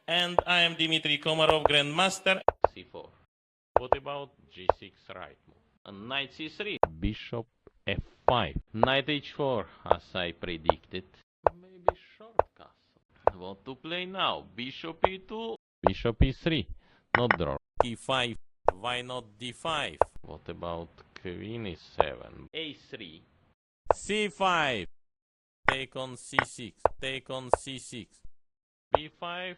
And I am Dmitry Komarov, Grandmaster. c4. What about g6 right move? And knight c3. Bishop f5. Knight h4, as I predicted. Maybe short castle. What to play now? Bishop e2. Bishop e3. Not draw. e5. Why not d5? What about queen e7? a3. c5. Take on c6. Take on c6. b5.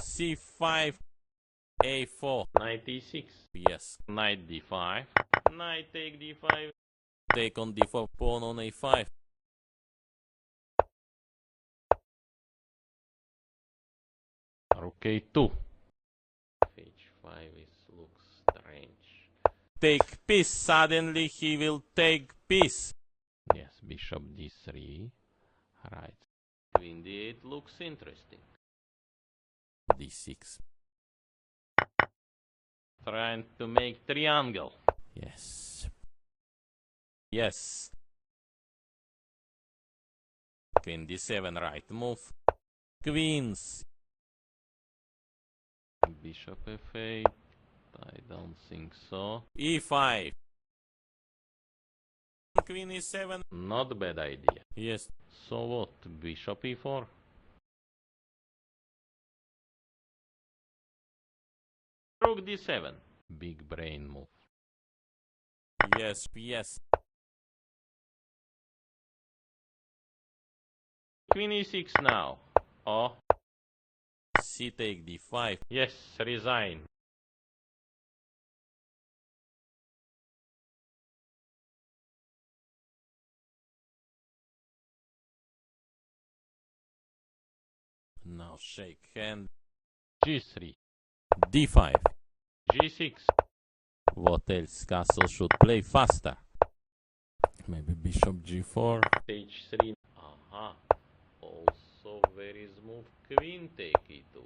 c5. a4. Knight e6. Yes. Knight d5. Knight take d5. Take on d4. Pawn on a5. Rook a2. h5 looks strange. Take piece. Suddenly he will take piece. Yes, bishop d3. Right. Queen d8 looks interesting. d6. Trying to make triangle. Yes. Yes. Queen d7, right move. Queens. Bishop f8. I don't think so. e5. Queen e7. Not bad idea. Yes. So what? Bishop e4. Rook d7. Big brain move. Yes. Yes. Queen e6 now. Oh. C take d5. Yes, resign. Now shake hand. g3. d5. g6. What else? Castle should play faster. Maybe bishop g4. h3. Aha. Also very smooth. Queen take e2.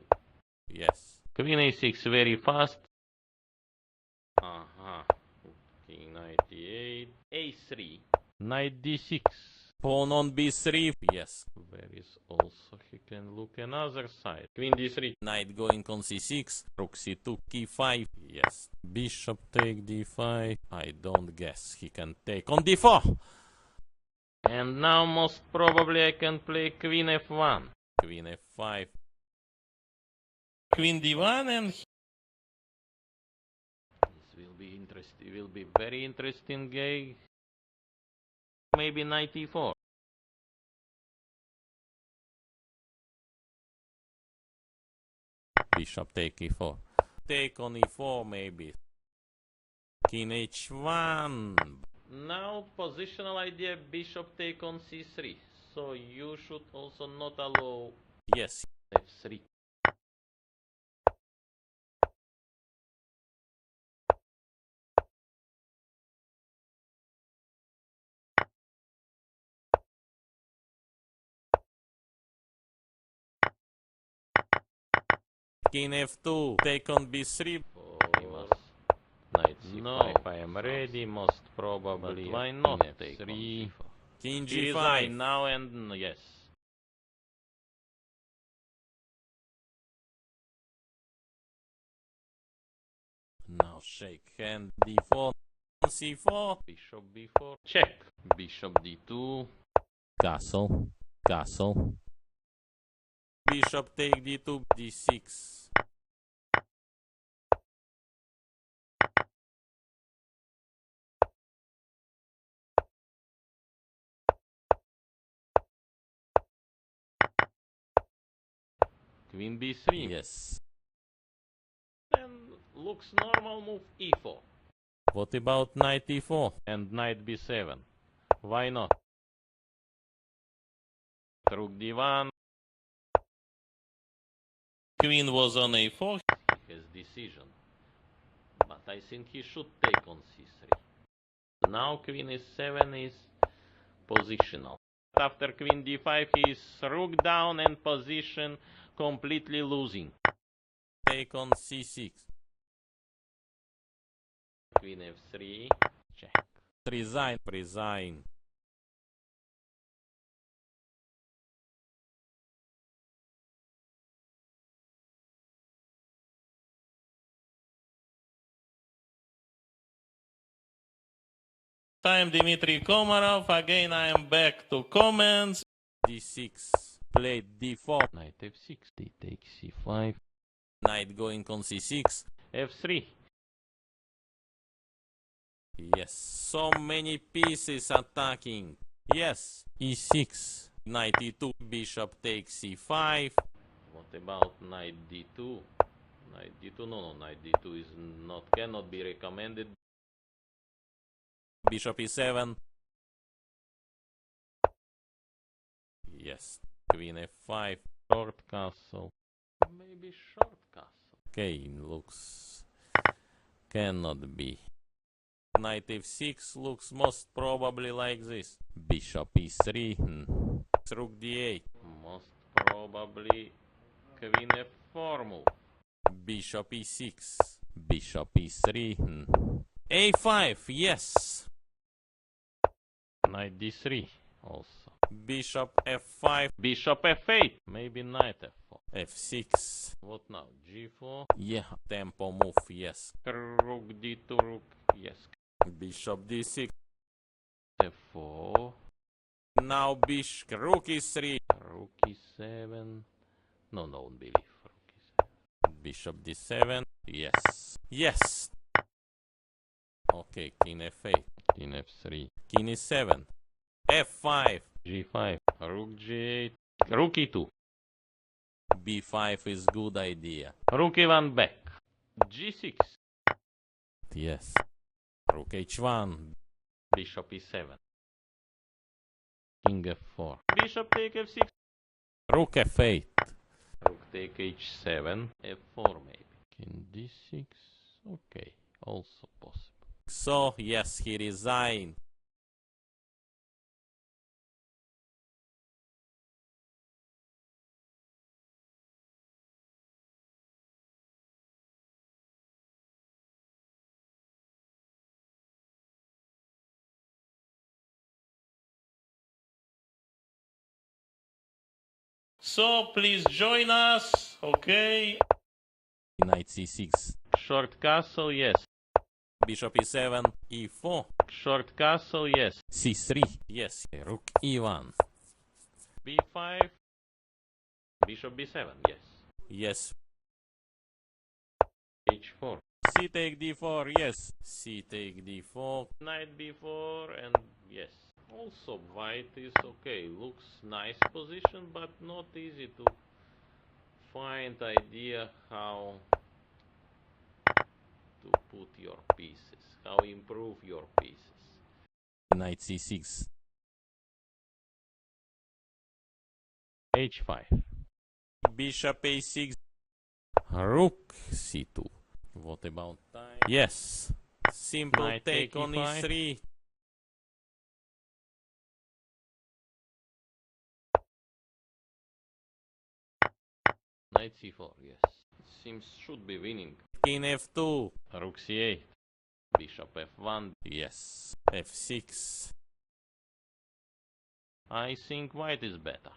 Yes. Queen a6 very fast. Aha. King knight e8. a3. Knight d6. Pawn on b3. Yes. There is also, he can look another side. Queen d3. Knight going on c6. Rook c2. k5. Yes. Bishop take d5. I don't guess he can take on d4. And now most probably I can play queen f1. Queen f5. Queen d1 and This will be interesting. Will be very interesting game. Maybe knight e4. Bishop take e4. Take on e4 maybe. King h1. Now positional idea, bishop take on c3. So you should also not allow Yes. f3. King f2. Take on b3. He must knight c5. No, I am ready. Most probably. But why not take f3? King He g5. resign now and yes. Now shake hand. d4. c4. Bishop b4. Check. Bishop d2. Castle. Castle. Bishop take d2. d6. Queen b3. Yes. Then looks normal move e4. What about knight e4? And knight b7. Why not? Rook d1. Queen was on a4. He has decision. But I think he should take on c3. Now queen e7 is positional. After queen d5 he is rook down and position completely losing. Take on c6. Queen f3. Check. Resign. Resign. Time Dmitry Komarov. Again, I am back to comments. D6. Played D4. Knight f6. D takes c5. Knight going on C6. f3. Yes, so many pieces attacking. Yes, E6. Knight E2. Bishop takes C5. What about knight d2? Knight d2, no, knight d2 is cannot be recommended. Bishop E7. Yes, Queen F5. Short castle. Maybe short castle. Okay, looks cannot be. Knight F6 looks most probably like this. Bishop E3. Rook D8. Most probably Queen f4 move. Bishop E6. Bishop E3. A5, yes. Knight d3 also. Bishop F5. Bishop f8. Maybe knight f4. F6. What now? G4. Yeah, tempo move, yes. Rook d2, rook, yes. Bishop D6. f4. Now bishop, rook E3. Rook e7. No, don't believe. Rook e7. Bishop D7. Yes. Yes. Okay, King F8. King f3. King E7. F5. G5. Rook g8. Rook e2. B5 is good idea. Rook e1 back. G6. Yes. Rook H1. Bishop e7. King f4. Bishop take f6. Rook F8. Rook take h7. f4 maybe. King d6. Okay, also possible. So, yes, he resigned. So, please join us, okay? Knight C6. Short castle, yes. Bishop E7, E4. Short castle, yes. C3, yes. Rook E1. b5. Bishop b7, yes. Yes. h4. C take D4, yes. C take D4. Knight b4 and yes. Also white is okay. Looks nice position, but not easy to find idea how to put your pieces, how improve your pieces. Knight C6. h5. Bishop A6. Rook C2. What about time? Yes. Simple Knight take on E5. E3. Knight c4, yes. It seems should be winning. King F2. Rook c8. Bishop f1. Yes. F6. I think white is better.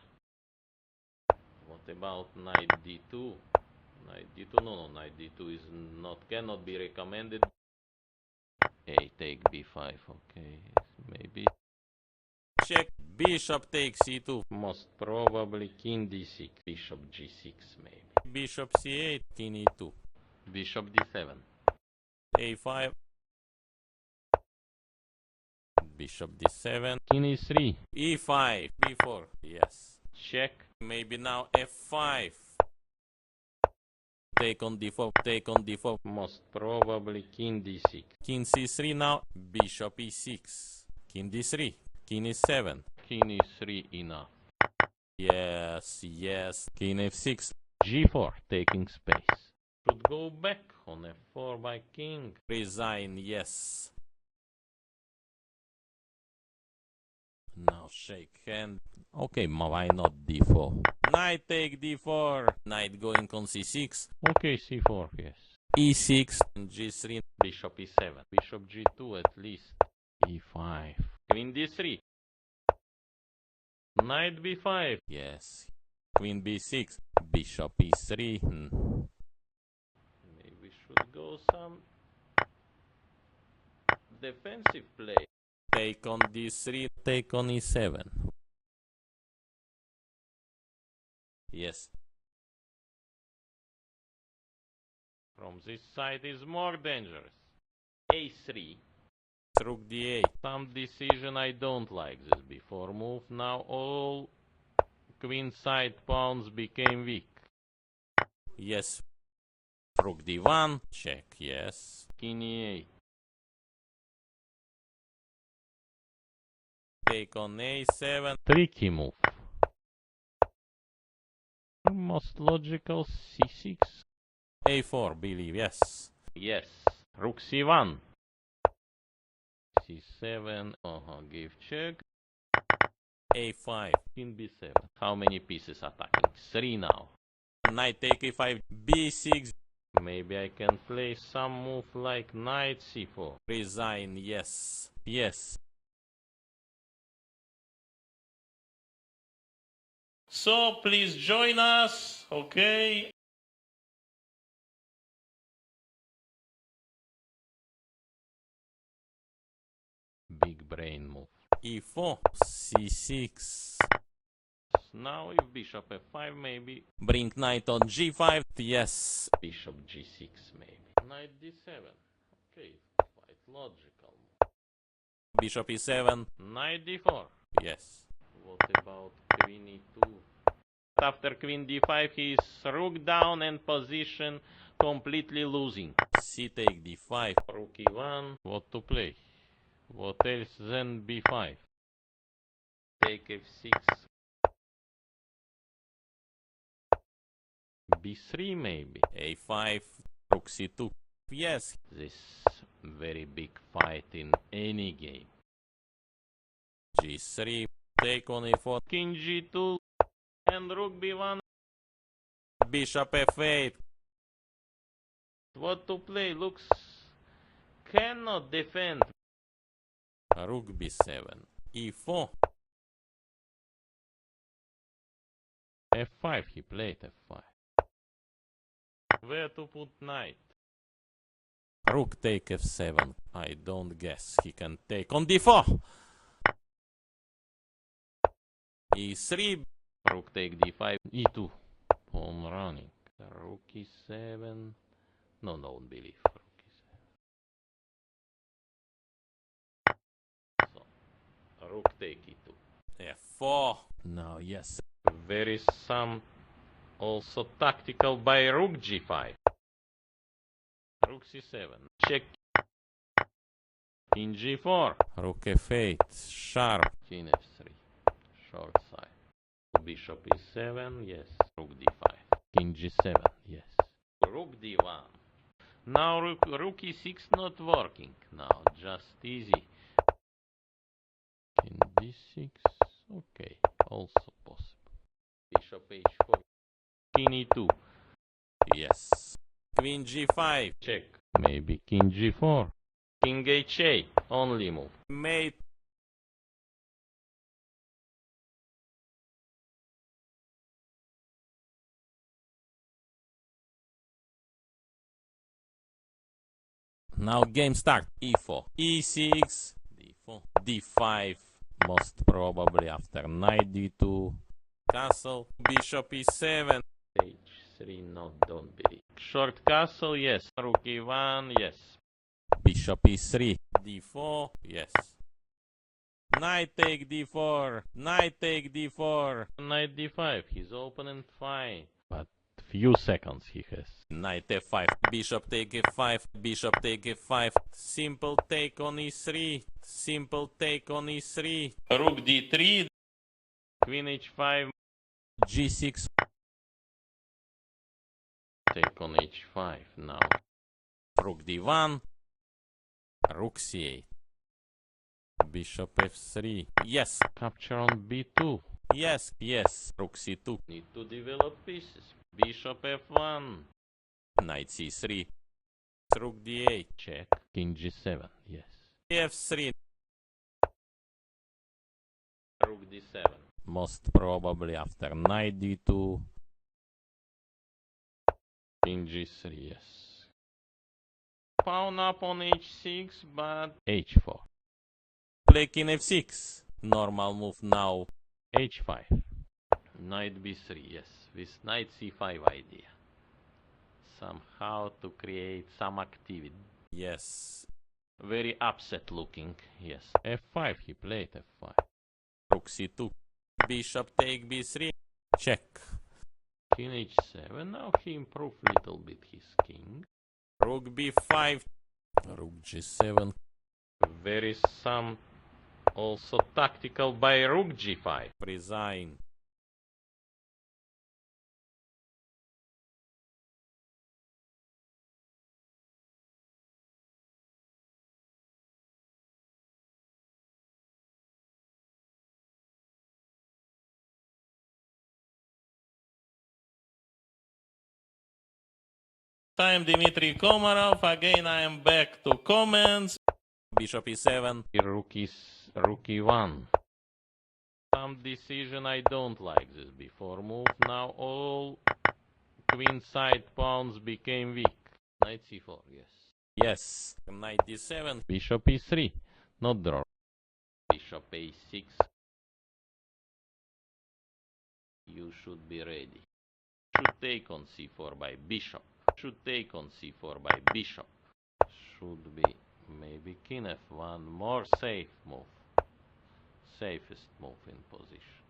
What about knight d2? Knight d2, no, knight d2 is cannot be recommended. A take b5, okay, maybe. Check. Bishop takes C2. Most probably king d6, bishop g6 maybe. Bishop C8. King E2. Bishop d7. A5. Bishop D7. King e3. E5. B4. Yes. Check. Maybe now F5. Take on D4. Take on D4. Most probably king d6. King C3 now. Bishop E6. King D3. King E7. King e3 enough. Yes, yes. King F6. G4 taking space. Should go back on f4 by king. Resign, yes. Now shake hand. Okay, why not D4? Knight take D4. Knight going on C6. Okay, c4, yes. E6 and G3. Bishop e7. Bishop g2 at least. e5. Queen d3. Knight b5. Yes. Queen B6. Bishop E3. Maybe should go some defensive play. Take on d3, take on e7. Yes. From this side is more dangerous. A3. Rook d8. Some decision I don't like this before move. Now all queen side pawns became weak. Yes. Rook d1. Check. Yes. King e8. Take on a7. Tricky move. Most logical c6. a4, believe. Yes. Yes. Rook c1. c7. Give check. a5. King b7. How many pieces attacking? 3 now. Knight take a5, b6. Maybe I can play some move like knight c4. Resign. Yes. Yes. So please join us, okay? Big brain move. e4, c6. Now if bishop f5 maybe. Bring knight on g5. Yes. Bishop g6 maybe. Knight d7. Okay, quite logical. Bishop e7. Knight d4. Yes. What about queen e2? After queen d5 he is rook down and position completely losing. C take d5. Rook e1. What to play? What else than b5? Take f6. b3 maybe. a5. Rook c2. Yes. This very big fight in any game. g3. Take on a4. King g2 and rook b1. Bishop f8. What to play? Looks cannot defend. Rook b7. e4. f5. He played f5. Where to put knight? Rook take f7. I don't guess he can take on d4. e3. Rook take d5. e2. Pawn running. Rook e7. No, don't believe. Rook e7. So, rook take e2. f4. Now, yes. There is some also tactical by rook g5. Rook c7. Check. King g4. Rook f8. Sharp. King f3. Short side. Bishop e7. Yes. Rook d5. King g7. Yes. Rook d1. Now rook e6 not working. Now just easy. King d6. Okay. Also possible. Bishop h4. King e2. Yes. Queen g5. Check. Maybe king g4. King h8. Only move. Mate. Now game start. e4. e6. d4. d5. Most probably after knight d2. Castle. Bishop e7. h3. No, don't believe. Short castle. Yes. Rook e1. Yes. Bishop e3. d4. Yes. Knight take d4. Knight take d4. Knight d5. His opponent fine. But few seconds he has. Knight f5. Bishop take f5. Bishop take f5. Simple take on e3. Simple take on e3. Rook d3. Queen h5. g6. Take on h5 now. Rook d1. Rook c8. Bishop f3. Yes. Capture on b2. Yes. Yes. Rook c2. Need to develop pieces. Bishop f1. Knight c3. Rook d8. Check. King g7. Yes. f3. Rook d7. Most probably after knight d2. King g3. Yes. Pawn up on h6, but h4. play king f6. Normal move now. h5. Knight b3, yes, with knight c5 idea. Somehow to create some activity. Yes. Very upset looking, yes. f5, he played f5. Rook c2. Bishop take b3. Check. King h7, now he improved little bit his king. Rook b5. Rook g7. Very some also tactical by rook g5. Resign. Time Dmitry Komarov. Again I am back to comments. Bishop e7. Rook e1. Some decision I don't like this before move. Now all queen side pawns became weak. Knight c4, yes. Yes. Knight d7. Bishop e3, not draw. Bishop a6. You should be ready. Should take on c4 by bishop. Should take on c4 by bishop. Should be maybe king f1, more safe move. Safest move in position.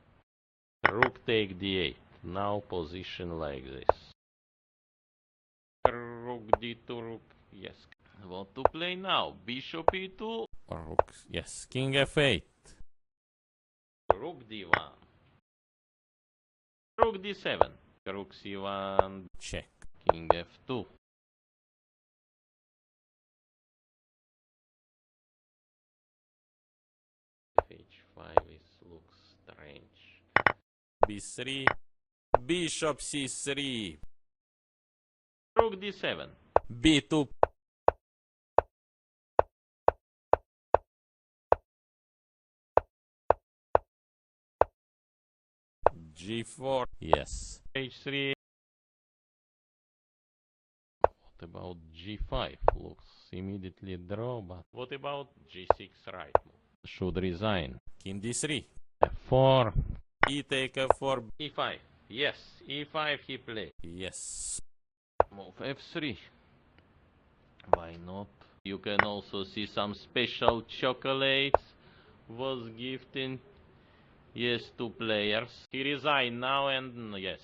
Rook take d8. Now position like this. Rook d2, rook, yes. What to play now? Bishop e2. Rook, yes. King f8. Rook d1. Rook d7. Rook c1. Check. King f2. h5 looks strange. b3. Bishop c3. Rook d7. b2. g4. Yes. h3. What about g5? Looks immediately draw, but what about g6 right move? Should resign. King d3. f4. E take f4. e5. Yes, e5 he played. Yes. Move f3. Why not? You can also see some special chocolates was gifting. Yes, two players. He resigned now and yes.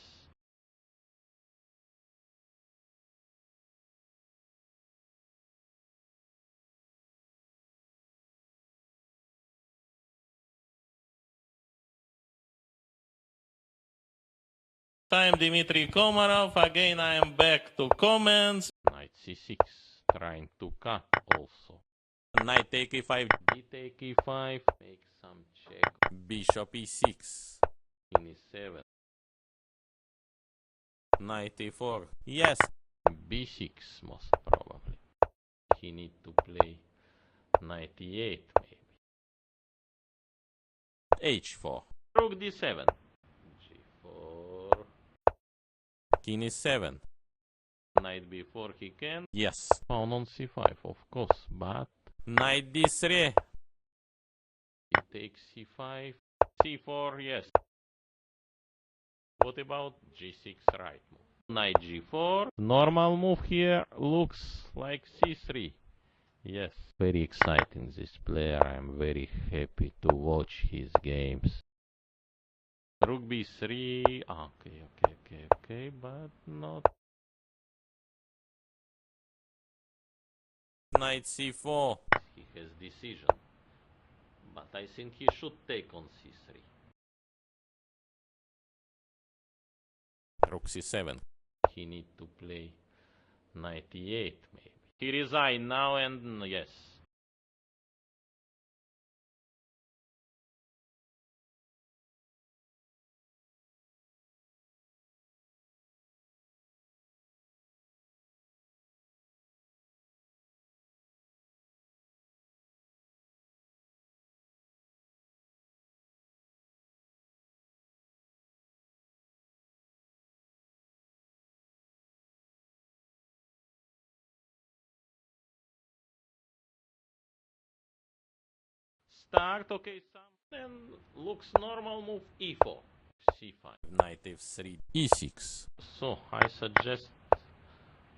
Time Dmitry Komarov. Again I am back to comments. Knight c6. Trying to cut also. Knight take e5. D take e5. Make some check. Bishop e6. King e7. Knight e4. Yes. b6 most probably. He need to play knight e8 maybe. h4. Rook d7. g4. King e7. Knight b4 he can. Yes. Pawn on c5 of course, but Knight d3. he takes c5. c4, yes. What about g6 right move? Knight g4. Normal move here looks like c3. Yes, very exciting this player. I'm very happy to watch his games. Rook b3. Okay, but not. Knight c4. He has decision. But I think he should take on c3. Rook c7. He need to play knight e8 maybe. He resigned now and yes. start, okay, then looks normal move e4, c5. Knight f3, e6. So I suggest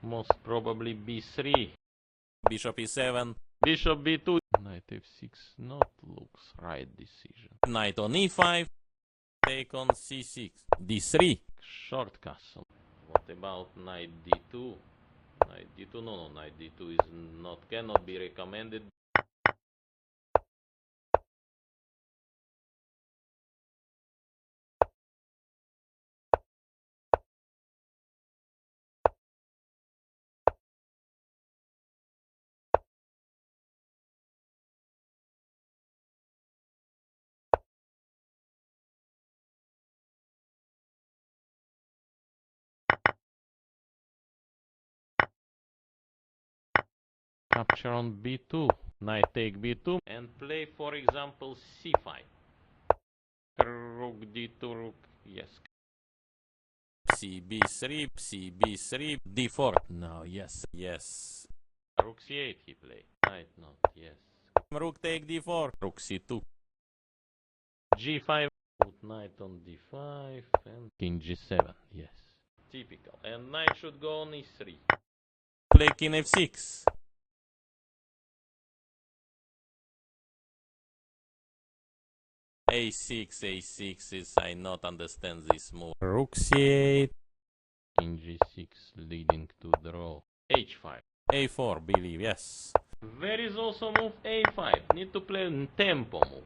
most probably b3. Bishop e7. Bishop b2. Knight f6 not looks right decision. Knight on e5. Take on c6. d3. Short castle. What about knight d2? Knight d2, no, knight d2 is not, cannot be recommended. Capture on b2, knight take b2, and play, for example, c5. Rook d2, rook, yes. cb3, cb3, d4. No, yes, yes. Rook c8 he play. Knight not, yes. Rook take d4. Rook c2. g5. Put knight on d5 and king g7, yes. Typical. And knight should go on e3. Play king f6. a6, a6 is, I not understand this move. Rook c8. King g6 leading to draw. h5. a4, believe, yes. There is also move a5. Need to play tempo move.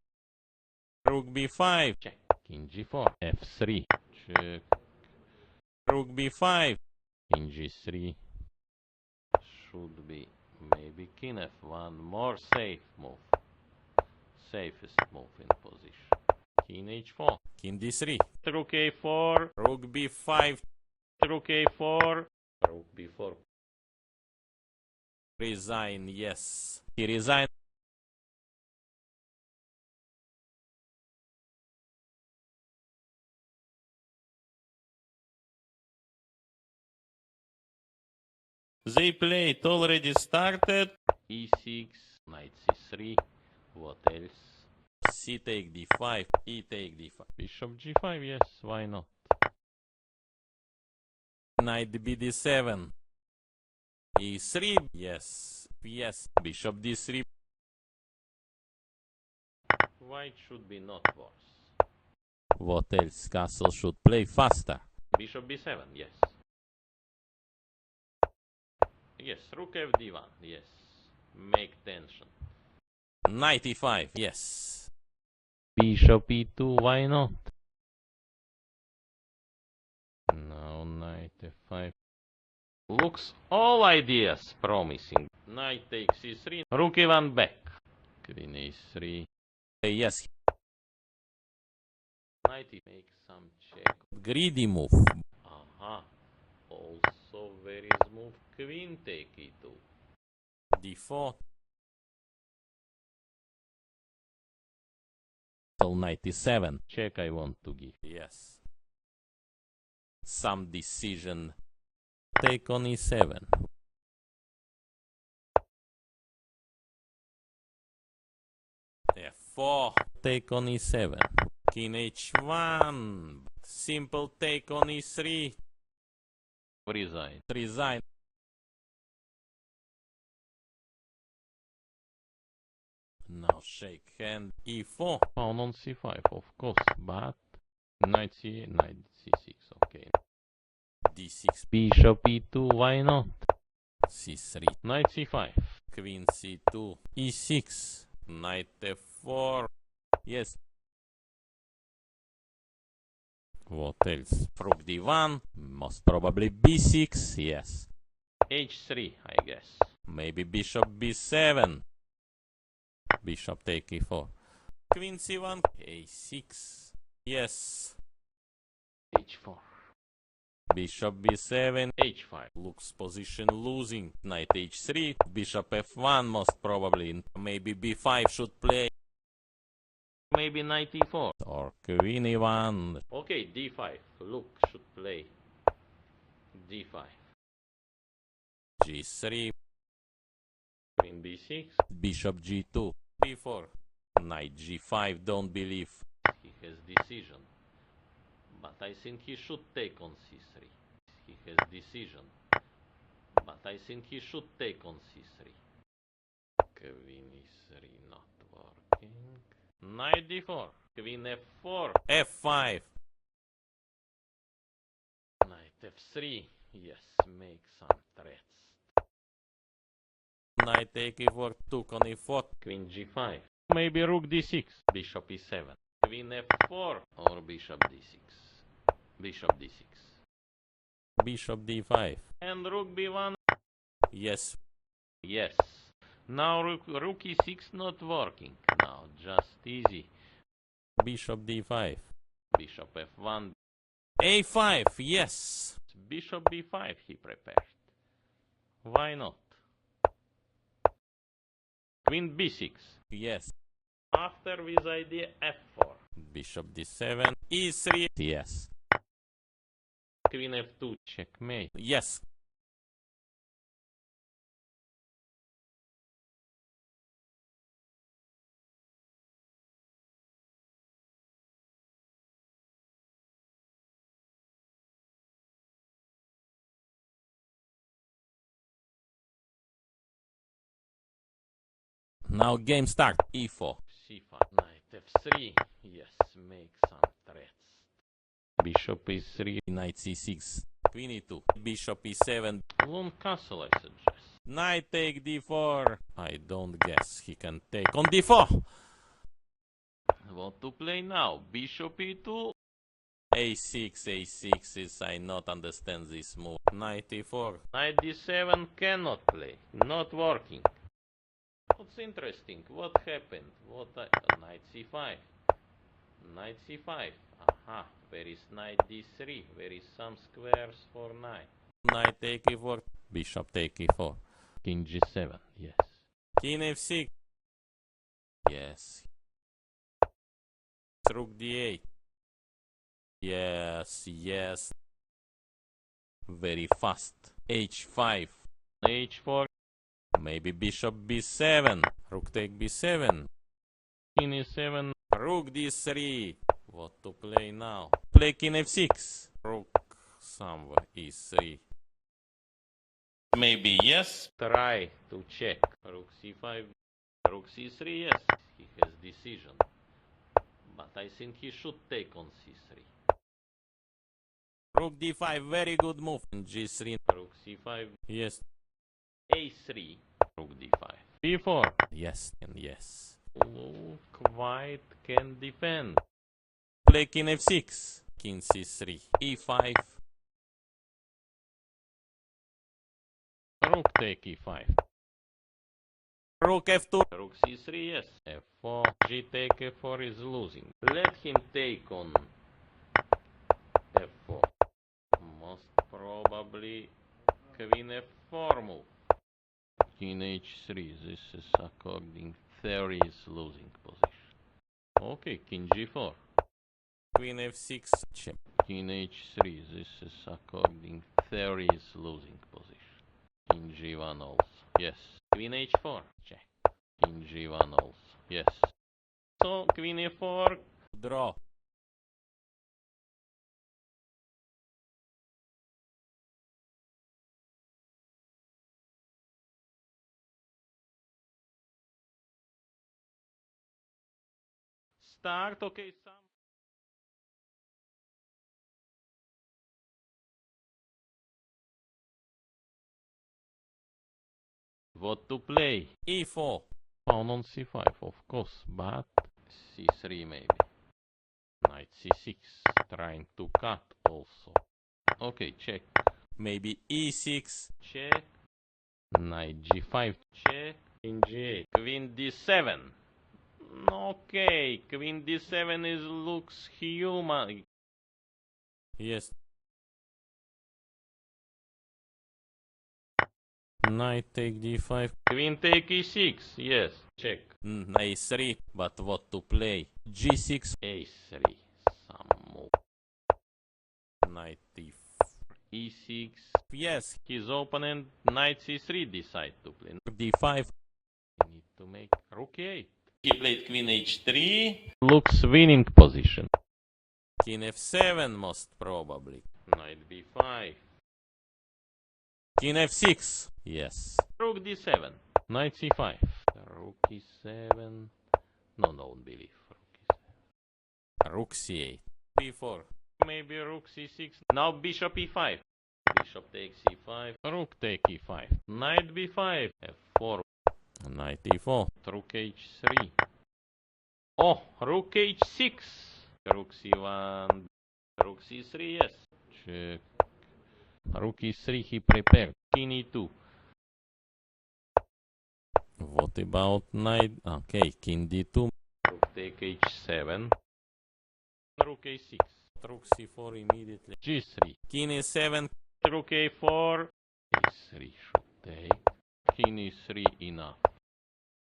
Rook b5. Check. King g4. f3. Check. Rook b5. King g3. Should be maybe king f1. More safe move. Safest move in position. King h4. King d3. Rook a4. Rook b5. Rook a4. Rook b4. Resign, yes. He resigned. They play, it already started. e6. Knight c3. What else? C take d5, E take d5. Bishop g5, yes, why not? Knight bd7. E3, yes, yes. Bishop d3. White should be not worse. What else? Castle should play faster. Bishop b7, yes. Yes, rook fd1, yes. Make tension. Knight e5, yes. Bishop e2, why not? Now knight f5. Looks all ideas promising. Knight takes e3, rook e1 back. Queen a3. Yes. Knight e make some check. Greedy move. Aha. Also there is move queen take e2. d4. Till knight e7. Check I want to give. Yes. Some decision. Take on e7. f4. Take on e7. King h1. Simple take on e3. Resign. Resign. Now shake hand e4. Pawn on c5, of course, but knight c8, knight c6, okay. d6. Bishop e2, why not? c3. Knight c5. Queen c2. e6. Knight f4. Yes. What else? Rook d1. Most probably b6. Yes. h3, I guess. Maybe bishop b7. Bishop take e4. Queen c1. a6. Yes. h4. Bishop b7. h5. Looks position losing. Knight h3. Bishop f1 most probably. Maybe b5 should play. Maybe knight e4. Or queen e1. Okay, d5. Look, should play d5. g3. Queen b6. Bishop g2. b4. Knight g5, don't believe. He has decision. But I think he should take on c3. He has decision. But I think he should take on c3. Queen e3 not working. Knight d4. Queen f4. f5. Knight f3. Yes, make some threats. Knight take e4, took on e4. Queen g5. Maybe rook d6. Bishop e7. Queen f4 or bishop d6. Bishop d6. Bishop d5. And rook b1. Yes. Yes. Now rook e6 not working. Now just easy. Bishop d5. Bishop f1. a5, yes. Bishop b5 he prepared. Why not? Queen b6. Yes. After with idea f4. Bishop d7. e3. Yes. Queen f2. Checkmate. Yes. Now game start. e4. c5. Knight f3. Yes, make some threats. Bishop e3. Knight c6. Queen e2. Bishop e7. Long castle I suggest. Knight take d4. I don't guess he can take on d4. What to play now? Bishop e2. a6, a6 is I not understand this move. Knight e4. Knight d7 cannot play. Not working. What's interesting? What happened? Knight c5. Knight c5. Aha. Where is knight d3? Where is some squares for knight? Knight take e4. Bishop take e4. King g7. Yes. King f6. Yes. Rook d8. Yes, yes. Very fast. h5. h4. Maybe bishop b7. Rook take b7. King e7. Rook d3. What to play now? Play king f6. Rook somewhere e3. Maybe yes. Try to check. Rook c5. Rook c3. Yes. He has decision. But I think he should take on c3. Rook d5. Very good move. g3. Rook c5. Yes. a3. Rook d5. b4. Yes and yes. Look, white can defend. Play king f6. King c3. e5. Rook take e5. Rook f2. Rook c3, yes. f4. G take f4 is losing. Let him take on f4. Most probably queen f4 move. King h3. This is according theory is losing position. Okay, king g4. Queen f6. Check. King h3. This is according theory is losing position. King g1 also. Yes. Queen h4. Check. King g1 also. Yes. So queen e4. Draw. Start. Okay. What to play? e4. Pawn on c5, of course, but c3 maybe. Knight c6, trying to cut also. Okay, check. Maybe e6. Check. Knight g5, check. King g8. Queen d7. Okay, queen d7 looks human. Yes. Knight take d5. Queen take e6, yes, check. a3, but what to play? g6. a3, some move. Knight d4. e6. Yes. His opponent, knight c3, decide to play. d5. Need to make rook e8. He played queen h3. Looks winning position. King f7 most probably. Knight b5. King f6. Yes. Rook d7. Knight c5. Rook e7. No, don't believe. Rook c8. b4. Maybe rook c6. Now bishop e5. Bishop takes e5. Rook take e5. Knight b5. f4. Knight e4. Rook h3. Oh, rook h6. Rook c1. Rook c3, yes. Check. Rook e3 he prepared. King e2. What about knight? Okay, king d2. Rook take h7. Rook a6. Rook c4 immediately. g3. King e7. Rook a4. e3 should take. King e3 enough.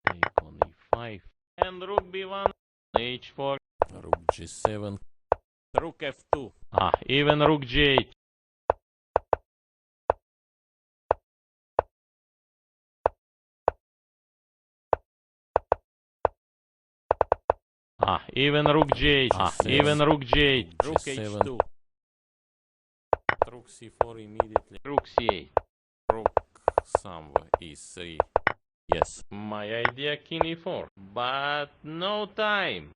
Take on e5. And rook b1. h4. Rook g7. Rook f2. Even rook g8. Even rook g8. Even rook g8. Rook h2. Rook c4 immediately. Rook c8. Rook somewhere e3. Yes. My idea king e4. But no time.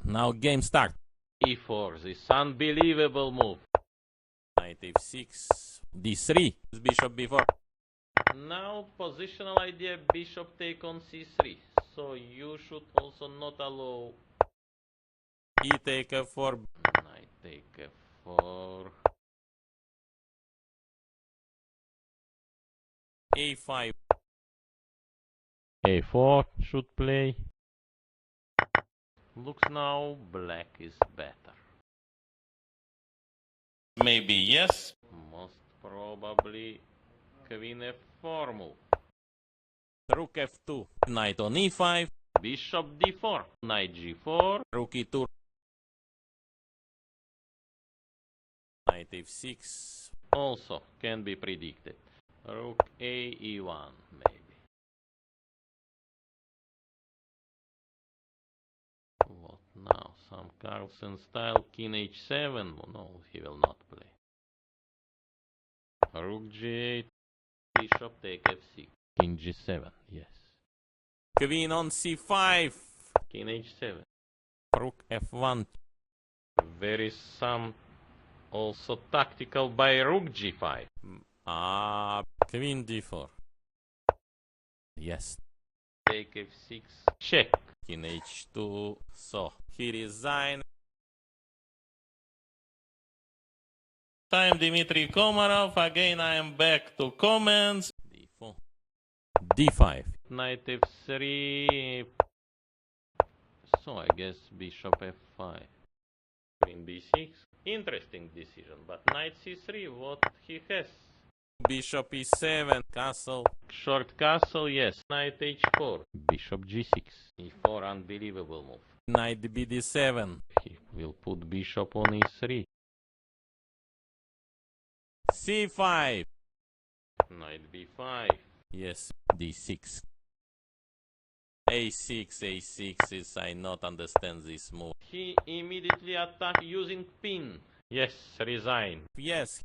Now game start. e4. This unbelievable move. Knight f6. d3. Bishop b4. Now positional idea bishop take on c3. So you should also not allow E take f4. knight take f4. a5. a4 should play. Looks now black is better. Maybe yes. Most probably queen f4 move. Rook f2. Knight on e5. Bishop d4. Knight g4. Rook e2. Knight f6. Also can be predicted. Rook a e1 maybe. What now? Some Carlsen style king h7? No, he will not play. Rook g8. Bishop take f6. King g7, yes. Queen on c5. King h7. Rook f1. There is some also tactical by rook g5. Queen d4. Yes. Take f6. Check. King h2. So he resigned. Time Dmitry Komarov. Again I am back to comments. d4. d5. Knight f3. So I guess bishop f5. Queen b6. Interesting decision. But knight c3, what he has? Bishop e7. Castle. Short castle, yes. Knight h4. Bishop g6. e4, unbelievable move. Knight bd7. He will put bishop on e3. c5. Knight b5. Yes. d6. a6. a6 is I not understand this move. He immediately attack using pin. Yes, resign. Yes.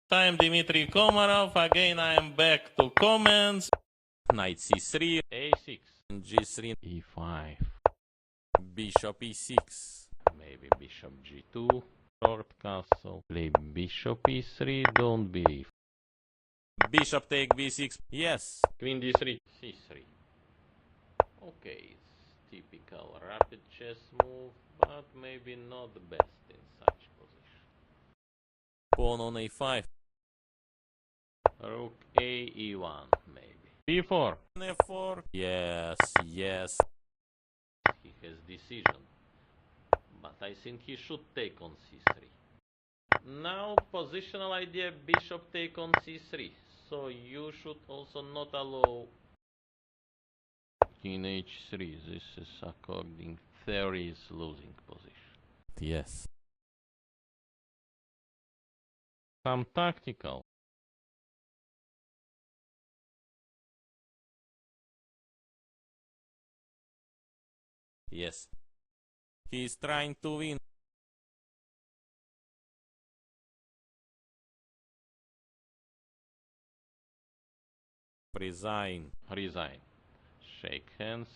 Time Dmitry Komarov. Again I am back to comments. Knight c3. a6. g3. e5. Bishop e6. Maybe bishop g2. Short castle. Play bishop e3. Don't believe. Bishop take b6. Yes. Queen d3. c3. Okay, it's typical rapid chess move, but maybe not the best in such position. Pawn on a5. Rook a e1 maybe. b4. f4. Yes, yes. He his decision. But I think he should take on c3. Now positional idea, bishop take on c3. So you should also not allow king h3. This is according theory is losing position. Yes. Some tactical. Yes. He is trying to win. Resign. Resign. Shake hands.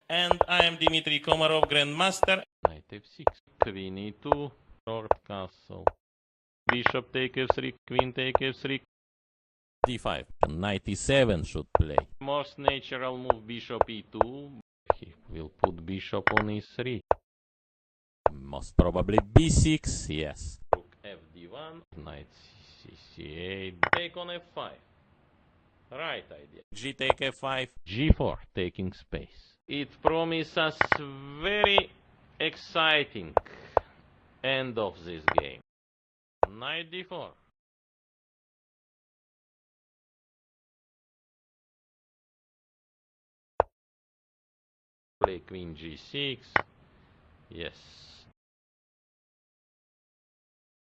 And I am Dmitry Komarov, Grandmaster. Knight f6. Queen e2. Short castle. Bishop take f3. Queen take f3. d5. Knight e7 should play. Most natural move bishop e2. He will put bishop on e3. Most probably b6, yes. Rook fd1. Knight c8. Take on f5. Right idea. G take f5. g4. Taking space. It promises very exciting end of this game. Knight d4. Play queen g6. Yes.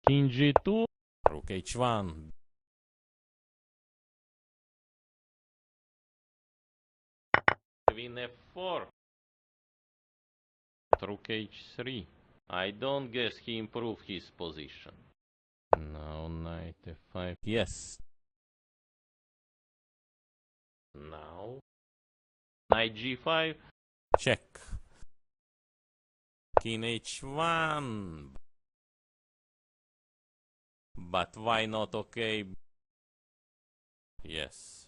King g2. Rook h1. Queen f4. Rook h3. I don't guess he improved his position. Now knight f5. Yes. Now knight g5. Check. King h1. But why not okay? Yes.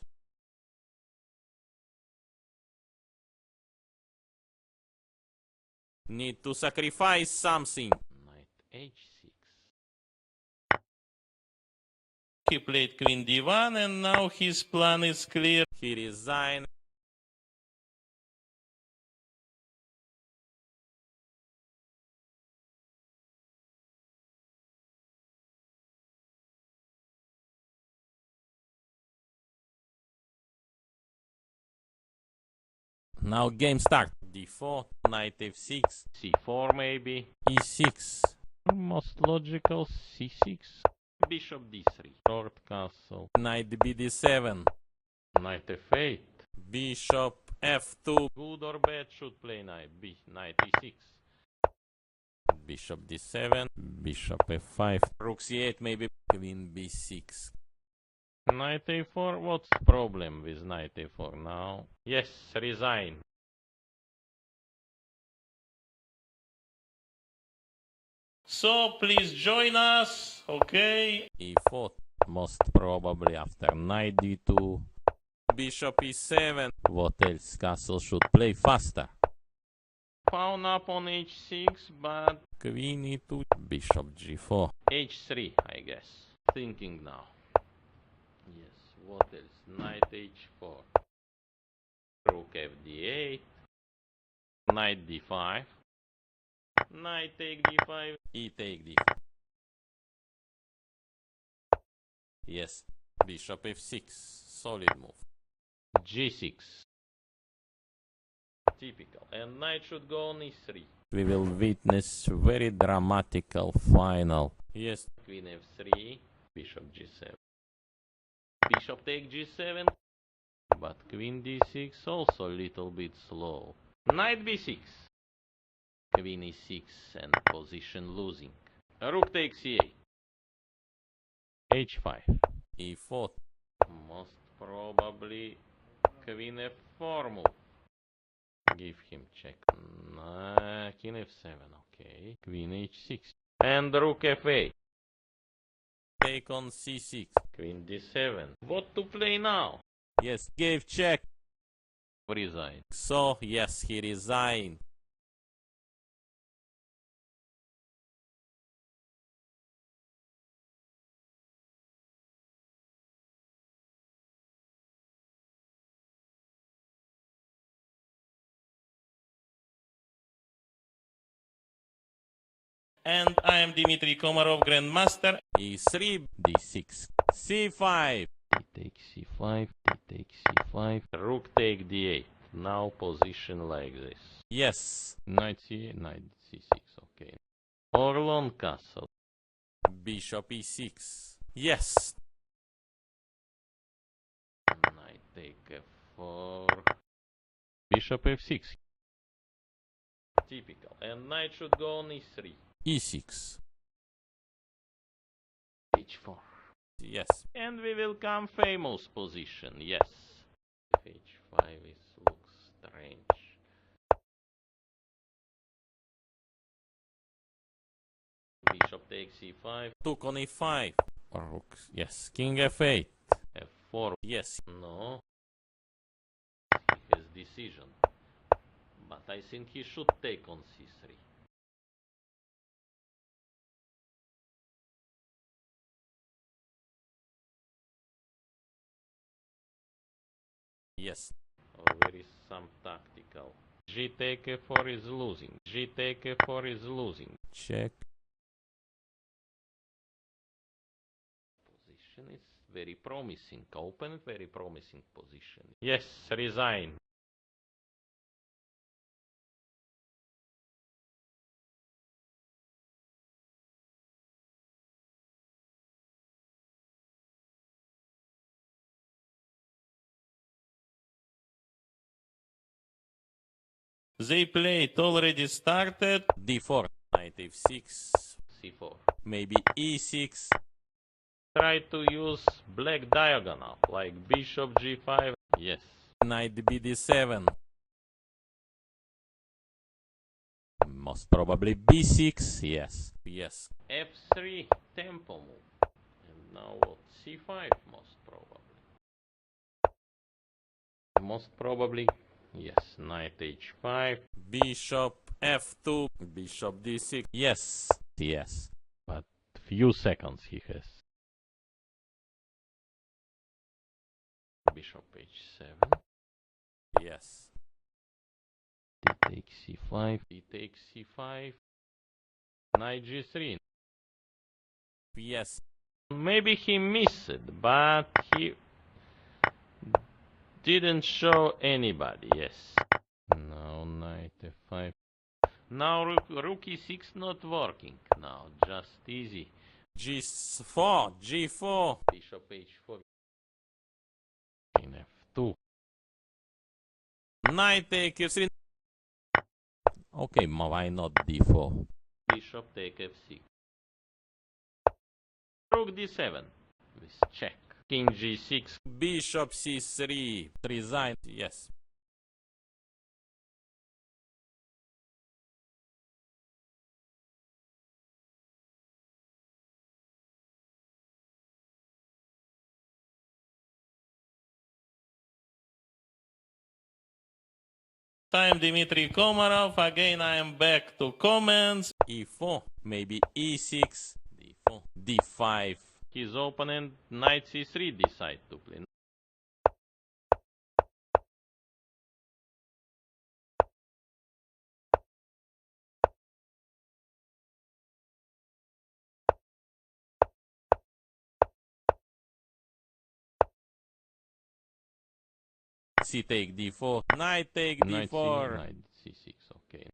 Need to sacrifice something. Knight h6. He played queen d1 and now his plan is clear. He resigned. Now game start. d4, knight f6, c4 maybe. e6. Most logical c6. Bishop d3. Short castle. Knight bd7. Knight f8. Bishop f2. Good or bad should play knight knight e6. Bishop d7. Bishop f5. Rook c8 maybe. Queen b6. Knight a4. What's the problem with knight a4 now? Yes, resign. So please join us, okay? e4, most probably after knight d2, bishop e7. What else? Castle should play faster. Pawn up on h6, but Queen e2, bishop g4. h3, I guess. Thinking now. Yes, what else? Knight h4. Rook fd8. Knight d5. Knight take d5. E take d5. Yes, bishop f6, solid move. g6. Typical. And knight should go on e3. We will witness very dramatical final. Yes. Queen f3. Bishop g7. Bishop take g7. But queen d6 also a little bit slow. Knight b6. Queen e6 and position losing. Rook takes c8. h5. e4. Most probably queen f4 move. Give him check. King f7, okay. Queen h6. And rook f8. Take on c6. Queen d7. What to play now? Yes, gave check. Resign. So, yes, he resigned. And I am Dmitry Komarov, Grandmaster. E3, D6, C5. D takes C5, D takes C5. Rook take D8. Now position like this. Yes. Knight C8, knight C6, okay. Or long castle. Bishop E6. Yes. Knight take F4. Bishop F6. Typical. And knight should go on E3. E6. H4. Yes. And we will come famous position. Yes. H5 looks strange. Bishop takes E5. Took on E5. Rook. Yes. King F8. F4. Yes. No. He has decision. But I think he should take on C3. Yes. Or there is some tactical. G take F4 is losing. G take F4 is losing. Check. Position is very promising. Open, very promising position. Yes, resign. They play, it already started. D4. Knight F6. C4. Maybe E6. Try to use black diagonal, like Bishop G5. Yes. Knight BD7. Most probably B6. Yes. Yes. F3 tempo move. And now what? C5 most probably. Most probably. Yes. Knight H5. Bishop F2. Bishop D6. Yes. Yes. But few seconds he has. Bishop H7. Yes. D takes C5. D takes C5. Knight G3. Yes. Maybe he missed it, but he didn't show anybody. Yes. Now Knight F5. Now Rook E6 not working. Now just easy. G4. G4. Bishop H4. In F2. Knight take F3. Okay, why not D4? Bishop take F6. Rook D7. With check. King G6. Bishop C3. Resign. Yes. I am Dmitry Komarov. Again, I am back to comments. E4. Maybe E6. D4. D5. His opponent Knight C3 decide to play. C take D4. Knight take D4. Knight C6. Okay.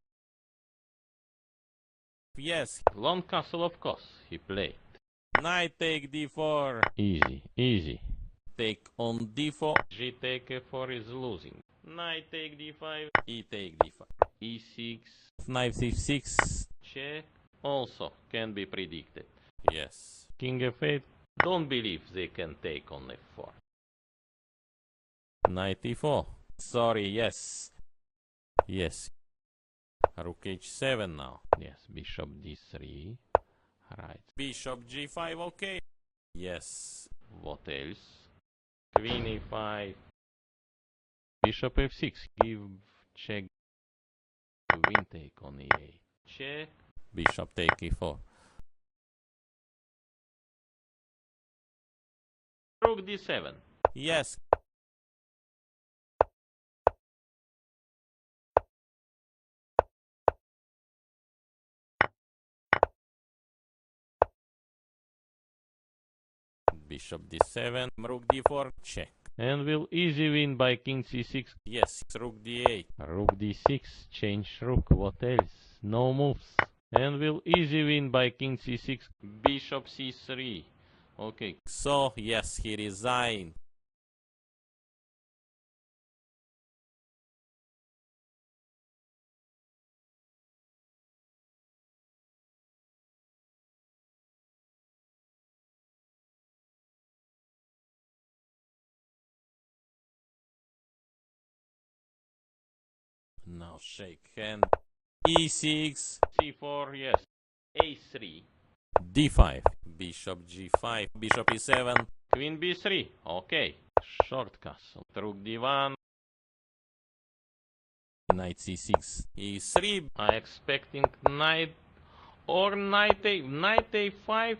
Yes. Long castle of course he played. Knight take D4. Easy. Easy. Take on D4. G take F4 is losing. Knight take D5. E take D5. E6. Knight C6. Check. Also can be predicted. Yes. King F8. Don't believe they can take on F4. Knight E4. Sorry, yes. Yes. Rook H7 now. Yes, Bishop D3. Right. Bishop G5, okay. Yes. What else? Queen E5. Bishop F6. Give check. Queen take on E8. Check. Bishop take E4. Rook D7. Yes. Bishop d7, rook d4, check. And will easy win by king c6. Yes, rook d8. Rook d6, change rook, what else? No moves. And will easy win by king c6. Bishop c3. Okay. So, yes, he resigned. Now shake hand. e6, c4, yes. a3. d5, bishop g5, bishop e7, Queen b3. Okay. Short castle. Rook d1. knight c6, e3, I expecting knight or knight a5.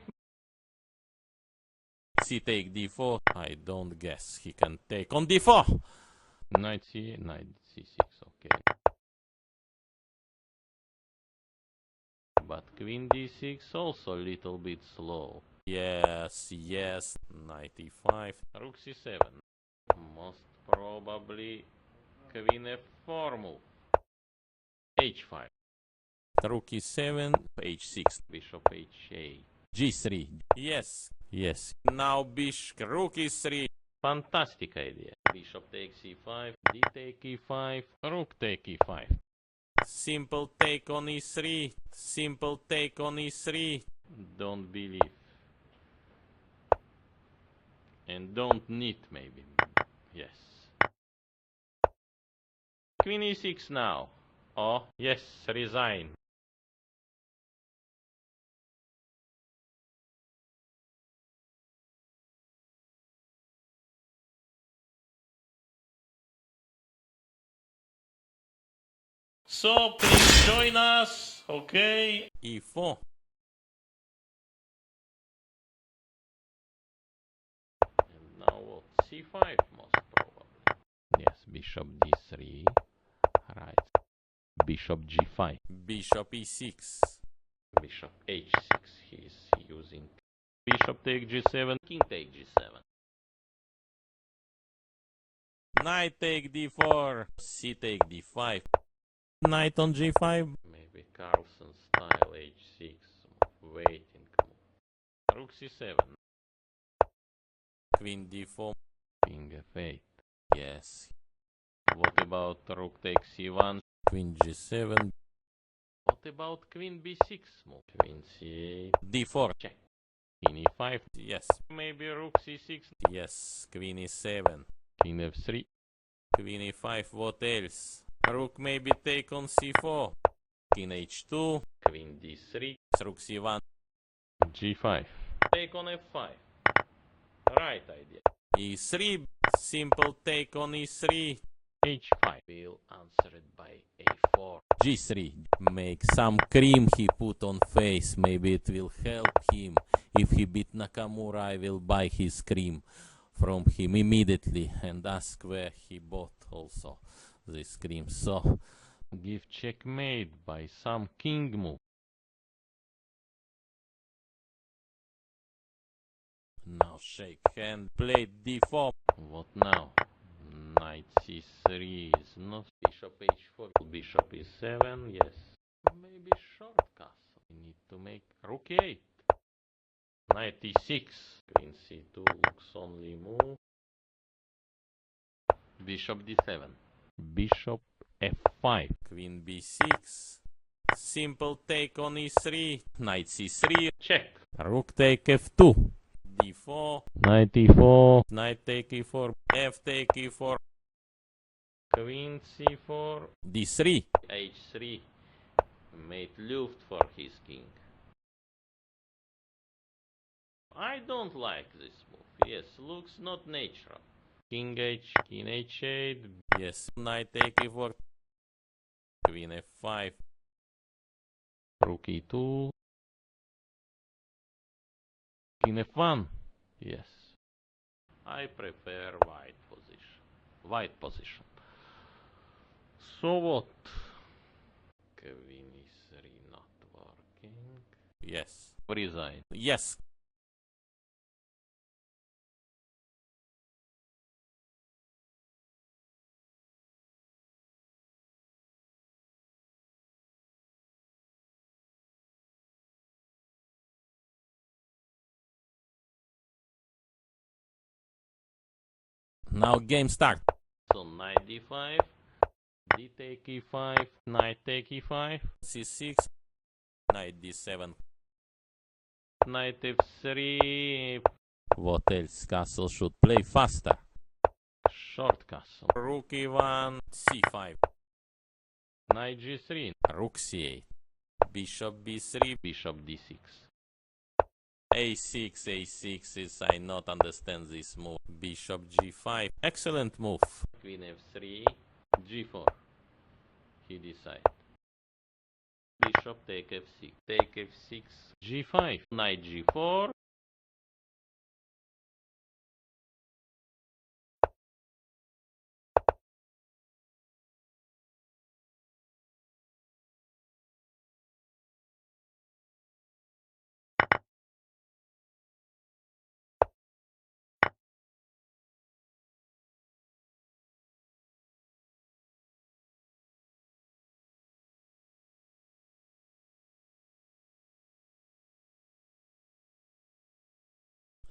c take d4. I don't guess he can take on d4. Knight c6. Okay. But queen d6 also a little bit slow. Yes, yes, knight e5, Rook c7. Most probably queen f4 move. h5. rook e7, h6, Bishop h8. g3. Yes, yes. Now bishop, rook e3. Fantastic idea. Bishop takes e5, d take e5, rook take e5. Simple take on e3, simple take on e3. Don't believe. And don't need maybe. Yes. Queen e6 now. Oh, yes, resign. So please join us, okay? e4. And now what? c5 most probably. Yes, bishop d3. Right. Bishop g5. Bishop e6. Bishop h6 he is using. Bishop take g7. King take g7. Knight take d4. C take d5. Knight on g5. Maybe Carlsen style h6. Waiting. Rook c7. Queen d4. King f8. Yes. What about rook takes c1? Queen g7. What about queen b6 move? Queen c8. d4. Check. King e5. Yes. Maybe rook c6. Yes. Queen e7. King f3. Queen e5. What else? Rook maybe take on c4. King h2. Queen d3. Rook c1. g5. Take on f5. Right idea. e3. Simple take on e3. h5. Will answer it by a4. g3. Make some cream he put on face. Maybe it will help him. If he beat Nakamura, I will buy his cream from him immediately and ask where he bought also this cream. So, Give checkmate by some king move. now shake hand, play d4. What now? Knight c3 is not. Bishop h4. Bishop e7, yes. Maybe short castle. We need to make rook e8. Knight e6. Queen c2 looks only move. Bishop d7. Bishop f5. Queen b6. Simple take on e3. Knight c3. Check. Rook take f2. d4. Knight e4. Knight take e4. F take e4. Queen c4. d3. h3. Made luft for his king. I don't like this move. Yes, looks not natural. King h8. Yes. Knight take e4. Queen f5. Rook e2. King f1. Yes. I prefer white position. White position. So what? Queen e3 not working. Yes. Resign. Yes. Now game start. So knight d5, d take e5, knight take e5, c6, knight d7. knight f3, What else? Castle should play faster. short castle, Rook e1, c5, knight g3, rook c8, bishop b3, bishop d6, a6, a6 is, I not understand this move. Bishop g5, excellent move. queen f3, g4, he decide. Bishop take f6, g5, knight g4,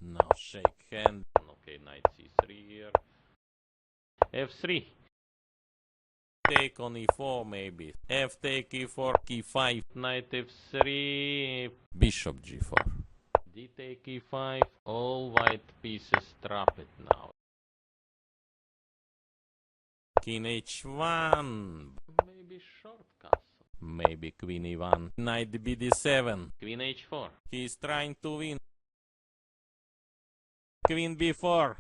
Now shake hand. okay, knight c3 here, f3, Take on e4 maybe. F take e4, e5, knight f3, bishop g4. d take e5, all white pieces trapped now. King h1, Maybe short castle. maybe queen e1. Knight bd7. Queen h4. He's trying to win. Queen b4.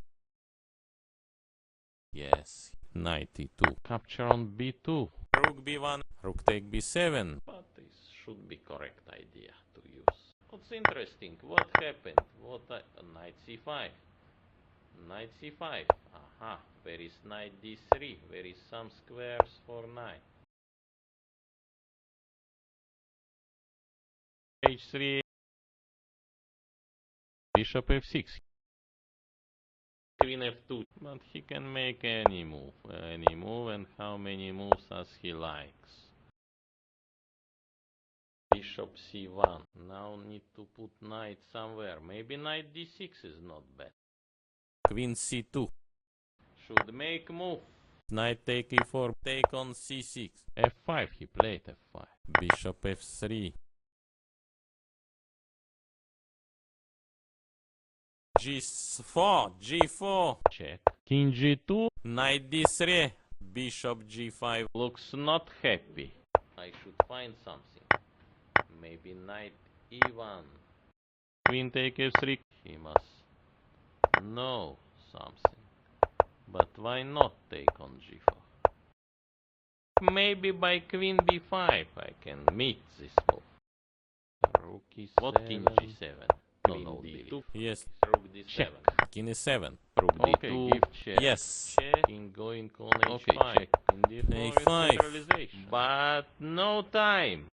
Yes, knight e2. Capture on b2. Rook b1, rook take b7. But this should be correct idea to use. What's interesting? What happened? Knight c5. Knight c5. Aha. Where is knight d3? Where is some squares for knight? h3. Bishop f6. Queen f2. But he can make any move. And how many moves as he likes. Bishop c1. Now need to put knight somewhere. Maybe knight d6 is not bad. Queen c2. Should make move. Knight take e4, take on c6. f5, he played f5. Bishop f3. g4, g4. Check. King g2. Knight d3. Bishop g5. Looks not happy. I should find something. Maybe knight e1. Queen take f3. He must know something. But why not take on g4? Maybe by queen b5 I can meet this move. Rook e7. What king g7? Queen d2. Yes. Rook d7. Check. King e7. Rook d2. Okay, give check. Yes. Check. King going on h5. Okay, check. King d4 A5. is centralization. But no time.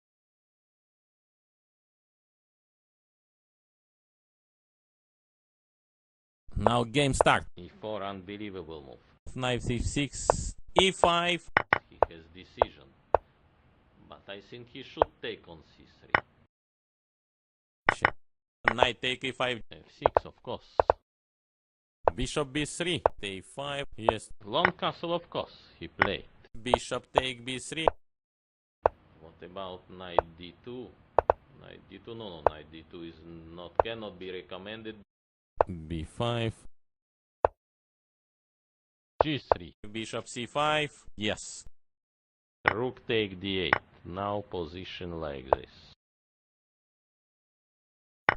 Now game start. e4, unbelievable move. Knight c6, e5. He has decision. But I think he should take on c3. Check. Knight take e5. f6, of course. Bishop b3. a5. Yes. Long castle, of course, he played. Bishop take b3. What about knight d2? Knight d2, no, knight d2 is cannot be recommended. b5. g3. Bishop c5. Yes. Rook take d8. Now position like this.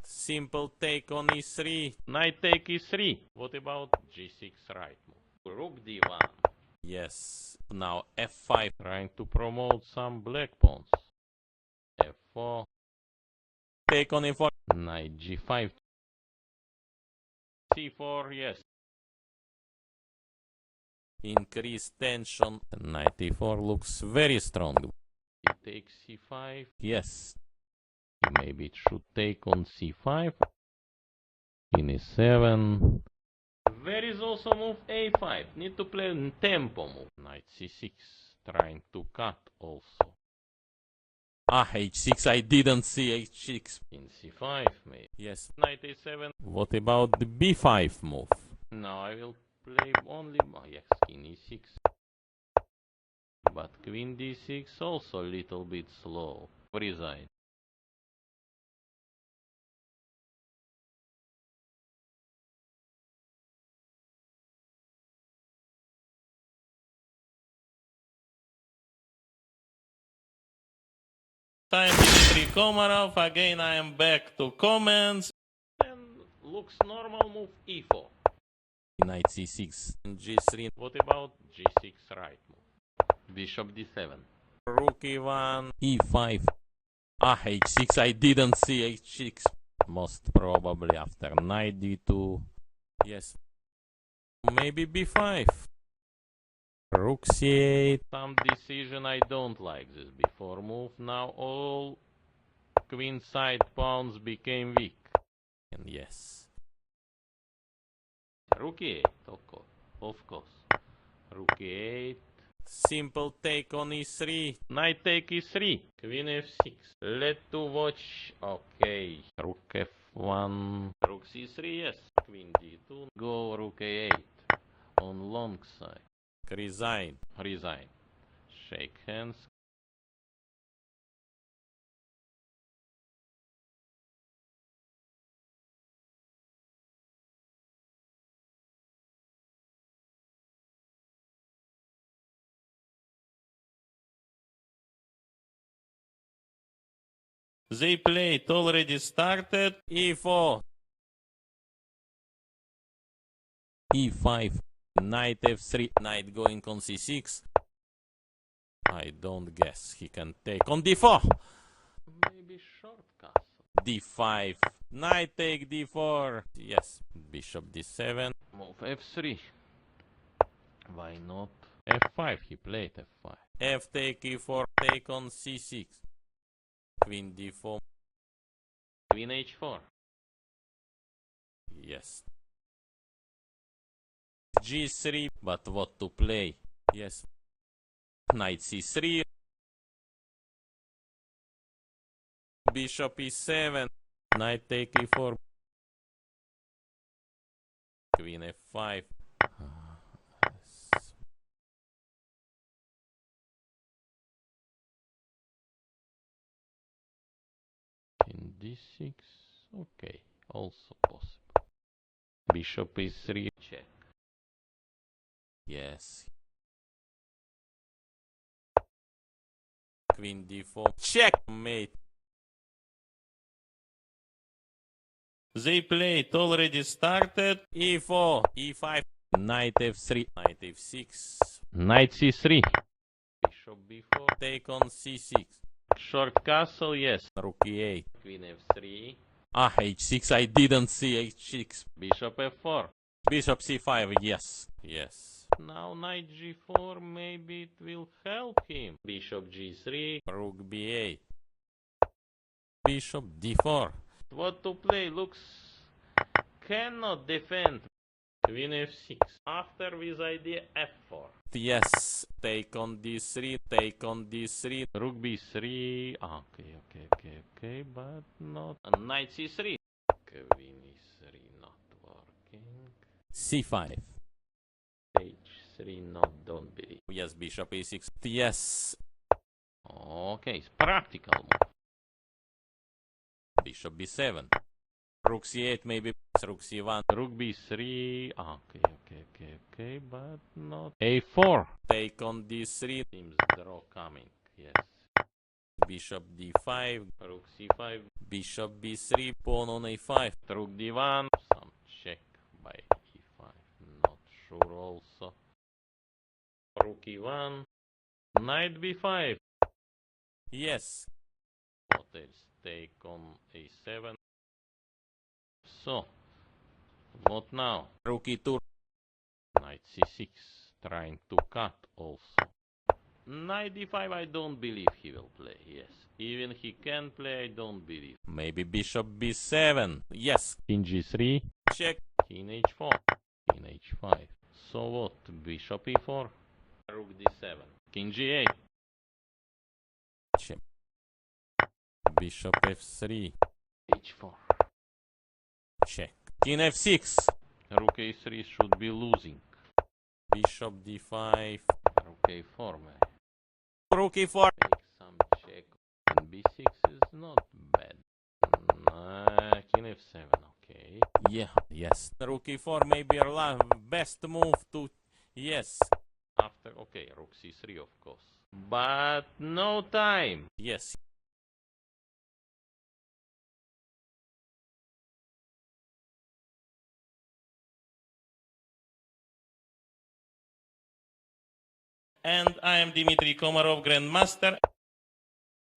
Simple take on e3. Knight take e3. What about g6 right move? Rook d1. Yes. Now f5. Trying to promote some black pawns. f4. Take on e4. Knight g5. c4, yes. Increase tension. Knight e4 looks very strong. He takes c5. Yes. Maybe it should take on c5. King e7. There is also move a5. Need to play in tempo move. Knight c6. Trying to cut also. Ah, h6. I didn't see h6. In c5 maybe. Yes. Knight a7. What about the b5 move? Now I will play only, oh yes, king e6. But queen d6 also a little bit slow. Resign. Time Dimitri Komarov. Again, I am back to comments. And looks normal move e4. Knight c6 and g3. What about g6 right move? Bishop d7. Rook e1, e5. Ah, h6. I didn't see h6. Most probably after knight d2. Yes. Maybe b5. Rook c8. Some decision I don't like this before move. Now all queen side pawns became weak. And yes. Rook e8, of course. Rook e8. Simple take on e3. Knight take e3. Queen f6. Let to watch. Okay. Rook f1. Rook c3, yes. Queen d2. Go rook a8. On long side. Resign. Resign. Shake hands. They play. It already started. e4. e5. Knight f3. Knight going on c6. I don't guess he can take on d4. Maybe short castle. d5. Knight take d4. Yes. Bishop d7. Move f3. Why not? f5. He played f5. F take e4. Take on c6. Queen d4. Queen h4. Yes. g3. But what to play? Yes. Knight c3. Bishop e7. Knight take e4. Queen f5. King d6. Okay, also possible. Bishop e3. Check. Yes. Queen d4. Checkmate. They play. It already started. e4. e5. Knight f3. Knight f6. Knight c3. Bishop b4. Take on c6. Short castle, yes. Rook e8. Queen f3. Ah, h6. I didn't see h6. Bishop f4. Bishop c5. Yes. Yes. Now knight g4, maybe it will help him. Bishop g3. Rook b8. Bishop d4. What to play? Looks cannot defend. Queen f6. After with idea f4. Yes. Take on d3. Take on d3. Rook b3. Okay, but not. Knight c3. Queen e3 not working. c5. h3 not, don't believe. Yes. Bishop e6. Yes. Okay, it's practical move. Bishop b7. Rook c8 maybe. Rook c1. Rook b3. Okay, but not. a4. Take on d3. Seems draw coming. Yes. Bishop d5. Rook c5. Bishop b3. Pawn on a5. Rook d1. Some check by e5. Not sure also. Rook e1. Knight b5. Yes. What else? Take on a7. So, what now? Rook e2. Knight c6. Trying to cut also. Knight d5 I don't believe he will play. Yes. Even he can play, I don't believe. Maybe bishop b7. Yes. King g3. Check. King h4. King h5. So what? Bishop e4. Rook d7. King g8. Check. Bishop f3. h4. Check. King f6. Rook a3 should be losing. Bishop d5. Rook a4 man. Rook e4. Take some check. And b6 is not bad. King f7, okay. Yeah, yes. Rook e4 may be your best move to... Yes. After, okay, rook c3 of course. But no time. Yes. And I am Dmitry Komarov, Grandmaster.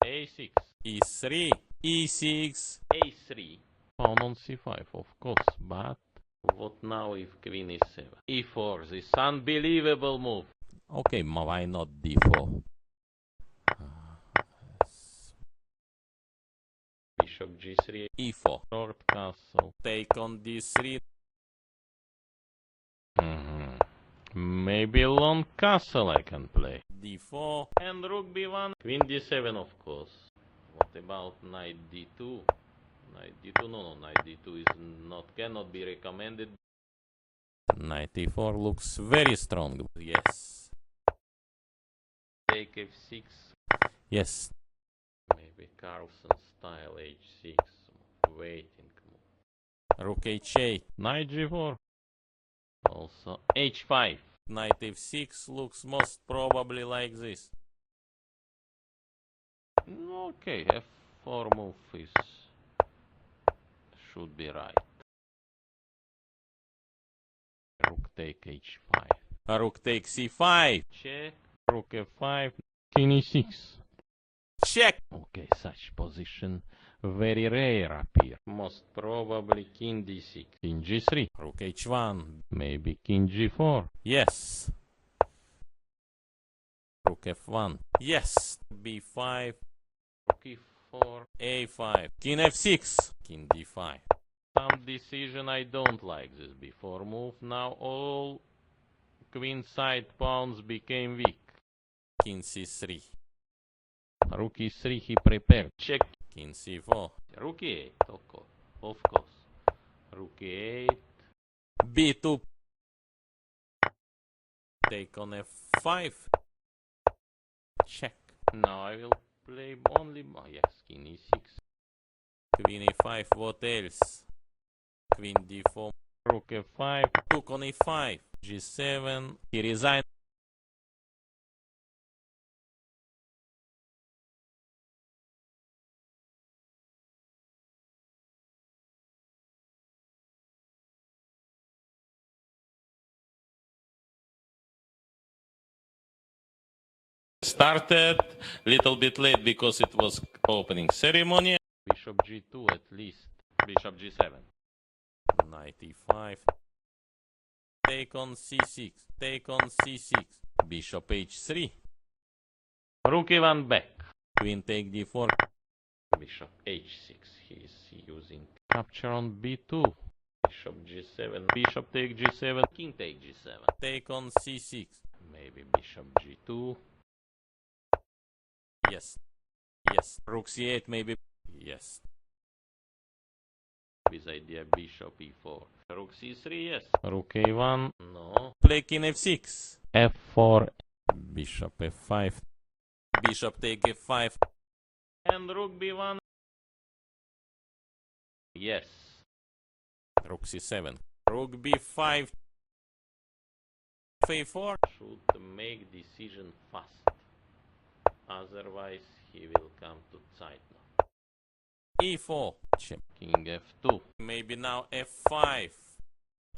a6. e3. e6. a3. Pawn on c5, of course, but what now if queen is 7? e4, this unbelievable move. Okay, why not d4? Bishop g3, e4. short castle. Take on d3. Maybe long castle I can play. d4. And rook b1. Queen d7, of course. What about knight d2? Knight d2, no, knight d2 is cannot be recommended. Knight e4 looks very strong. Yes. Take f6. Yes. Maybe Carlsen style h6. Waiting move. Rook h8. Knight g4. Also h5. Knight f6 looks most probably like this. Okay, f4 move should be right. Rook take h5. Rook takes c5. Check. Rook f5. King e6. Check. Okay, such position very rare appear. Most probably king d6. King g3. Rook h1. Maybe king g4. Yes. Rook f1. Yes. b5. Rook e4. a5. King f6. King d5. Some decision I don't like this before move. Now all queen side pawns became weak. King c3. Rook e3 he prepared. Check. King c4. Rook e8, of course. Rook e8. b2. Take on f5. Check. Now I will play only... Oh, yes, king e6. Queen e5. What else? Queen d4. Rook f5. Took on e5. g7. He resigned. Started little bit late because it was opening ceremony. Bishop g2 at least. Bishop g7. Knight e5. Take on c6. Take on c6. Bishop h3. Rook e1 back. Queen take d4. Bishop h6. He is using capture on b2. Bishop g7. Bishop take g7. King take g7. Take on c6. Maybe bishop g2. Yes. Yes. Rook c8 maybe. Yes. With idea bishop e4. Rook c3, yes. Rook a1, no. Play king f6. f4. Bishop f5. Bishop take f5. And rook b1. Yes. Rook c7. Rook b5. a4. Should make decision fast. Otherwise he will come to Zeitnot. e4. Check. King f2. Maybe now f5.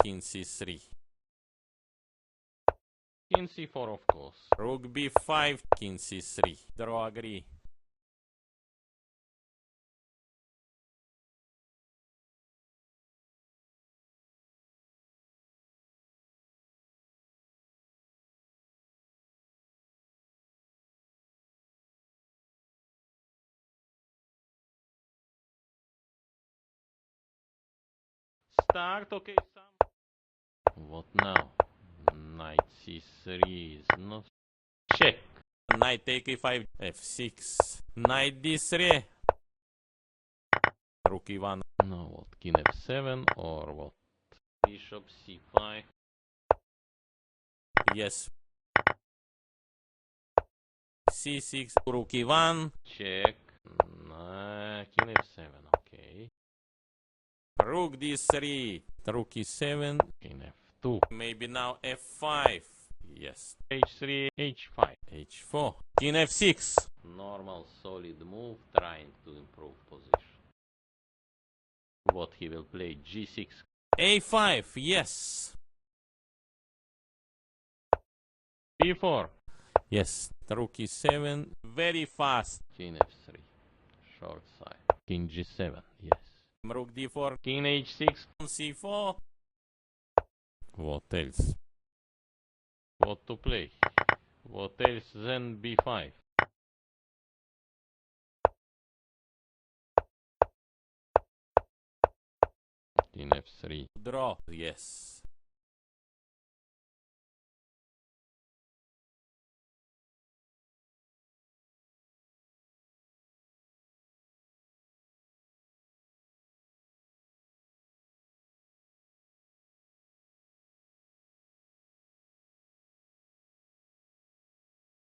King c3. King c4 of course. Rook b5. King c3. Draw agree. Start, okay, some. What now? Knight c3 is not... Check. Knight take e5. f6. Knight d3. Rook e1. No, what? King f7 or what? Bishop c5. Yes. C6, rook e1. Check. King f7, okay. Rook d3. Rook e7. King f2. Maybe now f5. Yes. h3, h5. h4. King f6. Normal solid move, trying to improve position. What he will play? g6. a5. Yes. b4. Yes. Rook e7. Very fast. King f3. Short side. King g7. Yes. Rook d4. King h6. c4. What else? What to play? What else then b5? King f3. Draw. Yes.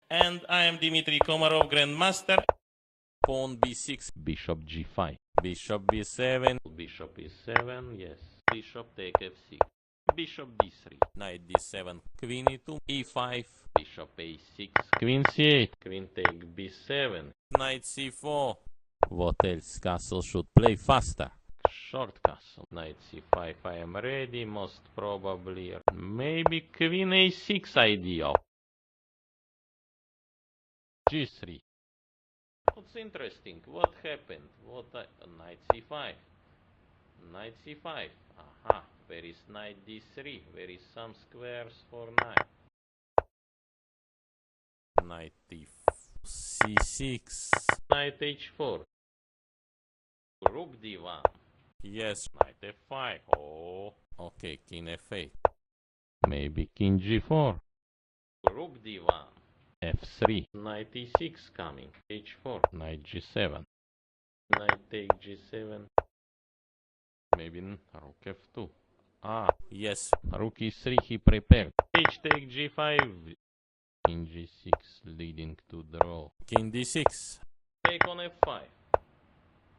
And I am Dmitry Komarov, Grandmaster. Pawn b6. Bishop g5. Bishop b7. Bishop e7, yes. Bishop take f6. Bishop d3. Knight d7. Queen e2. e5. Bishop a6. Queen c8. Queen take b7. Knight c4. What else? Castle should play faster. Short castle. Knight c5, I am ready, most probably. Maybe queen a6 idea. g3. What's interesting? What happened? Knight c5. Knight c5. Aha. Where is knight d3? Where is some squares for knight? Knight c6. Knight h4. Rook d1. Yes. Knight f5. Oh. Okay, king f8. Maybe king g4. Rook d1. f3. Knight e6 coming. h4. Knight g7. Knight take g7. Maybe rook f2. Ah, Yes. rook e3 he prepared. H take g5. King g6 leading to draw. King d6. Take on f5.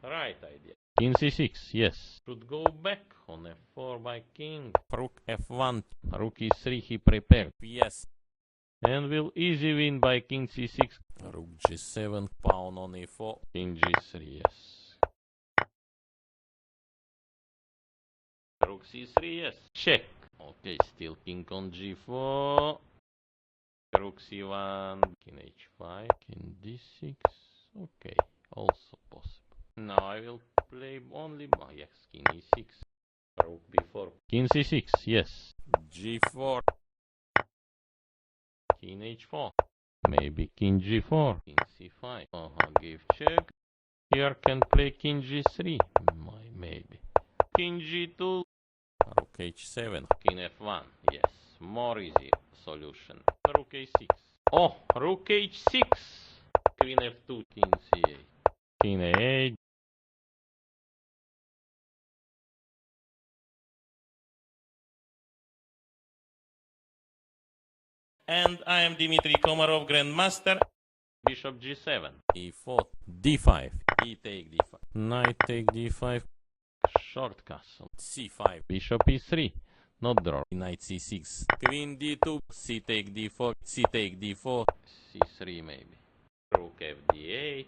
Right idea. King c6, yes. Should go back on f4 by king. Rook f1. Rook e3 he prepared. Yes. And will easy win by king c6. Rook g7. Pawn on e4. King g3, yes. Rook c3, yes. Check. Okay, still king on g4. Rook c1. King h5. King d6. Okay, also possible. Now I will play only. Oh, yes, king e6. Rook b4. King c6, yes. g4. King h4. Maybe king g4. King c5. Give check. Here can play king g3. Maybe. King g2. Rook h7. King f1. Yes. More easy solution. Rook a6. Oh, rook h6. Queen f2. King c8. King a8. And I am Dmitry Komarov, Grandmaster. Bishop g7. e4. d5. E take d5. Knight take d5. Short castle. c5. Bishop e3. Not draw. Knight c6. Queen d2. c take d4. c take d4. c3 maybe. Rook fd8.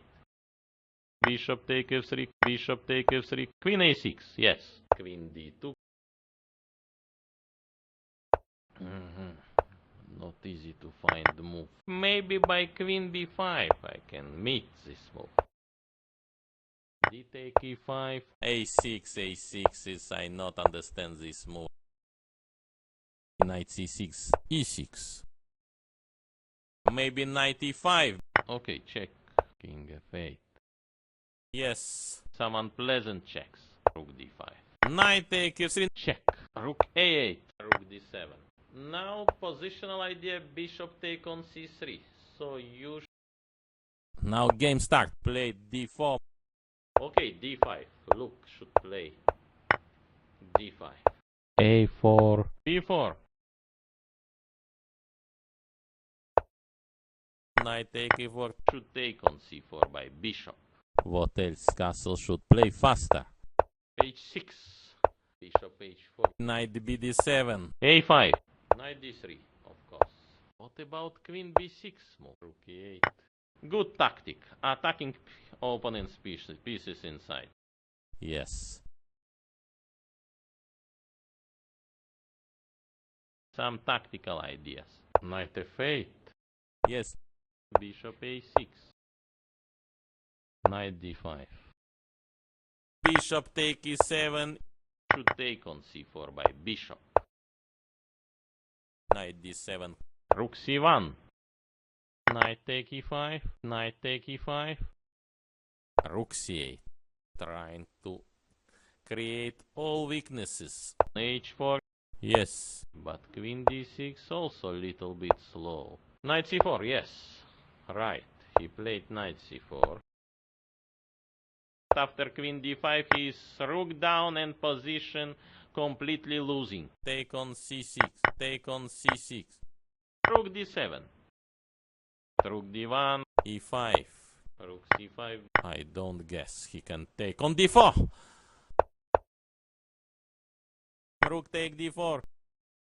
Bishop take f3. Bishop take f3. Queen a6. Yes. Queen d2. Not easy to find the move. Maybe by queen b5 I can meet this move. D take e5. a6. a6 is I not understand this move. Knight c6. e6. Maybe knight e5. Okay, check. King f8. Yes. Some unpleasant checks. Rook d5. Knight take f3. Check. Rook a8. Rook d7. Now positional idea, bishop take on c3. So you Now game start. Play d4. okay, d5. Look, should play d5. a4. b4. Knight take e4 should take on c4 by bishop. What else? Castle should play faster. h6. Bishop h4. Knight bd7. a5. Knight d3, of course. What about queen b6 move? Rook e8. Good tactic. Attacking opponent's pieces inside. Yes. Some tactical ideas. Knight f8. Yes. Bishop a6. Knight d5. Bishop take e7. Should take on c4 by bishop. Knight d7. Rook c1. Knight take e5. Knight take e5. Rook c8. Trying to create all weaknesses. h4. Yes. But queen d6 also a little bit slow. Knight c4, yes. Right. He played knight c4. After queen d5, he is rook down and position completely losing. Take on c6. Take on c6. Rook d7. Rook d1. e5. Rook c5. I don't guess he can take on d4. Rook take d4.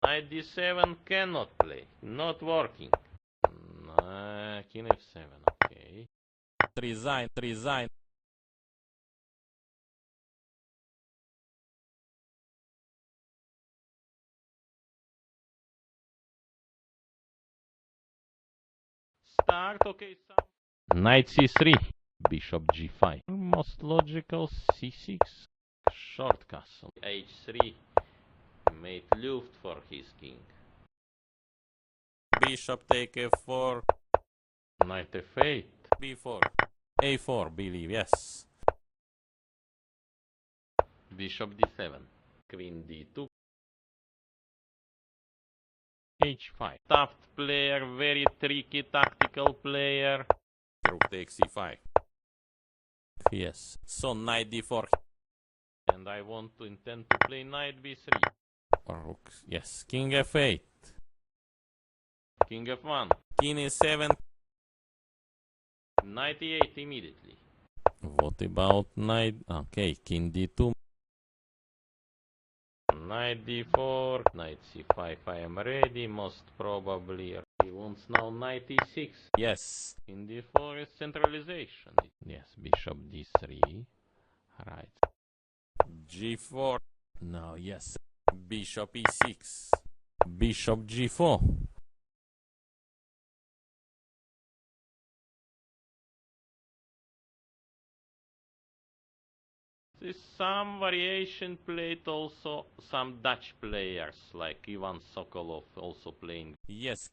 Knight d7 cannot play. Not working. King f7, okay. Resign. Resign. Start, okay, Knight c3. Bishop g5. Most logical c6. Short castle. h3. Made luft for his king. Bishop take f4. Knight f8. b4. a4, believe, yes. Bishop d7. Queen d2. h5. Tough player, very tricky tactical player. Rook takes c5. Yes. So knight d4. And I want to intend to play knight b3. Rook. Yes. King f8. King f1. King e7. Knight e8 immediately. What about knight? Okay. King d2. Knight d4. Knight c5. I am ready. Most probably he wants now knight e6. Yes. In d4 is centralization. Yes. Bishop d3. Right. g4. Now, yes. Bishop e6. Bishop g4. This some variation played also some Dutch players like Ivan Sokolov also playing. Yes.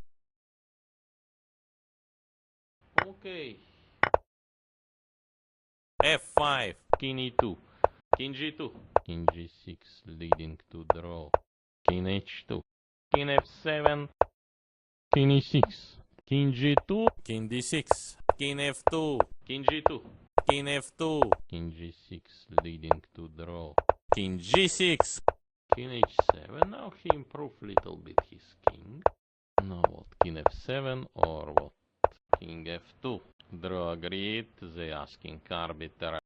Okay. f5. King e2. King g2. King g6 leading to draw. King h2. King f7. King e6. King g2. King d6. King f2. King g2. King f2. King g6 leading to draw. King g6. King h7. Now he improved little bit his king. Now what? King f7 or what? King f2. Draw agreed. They asking arbiter.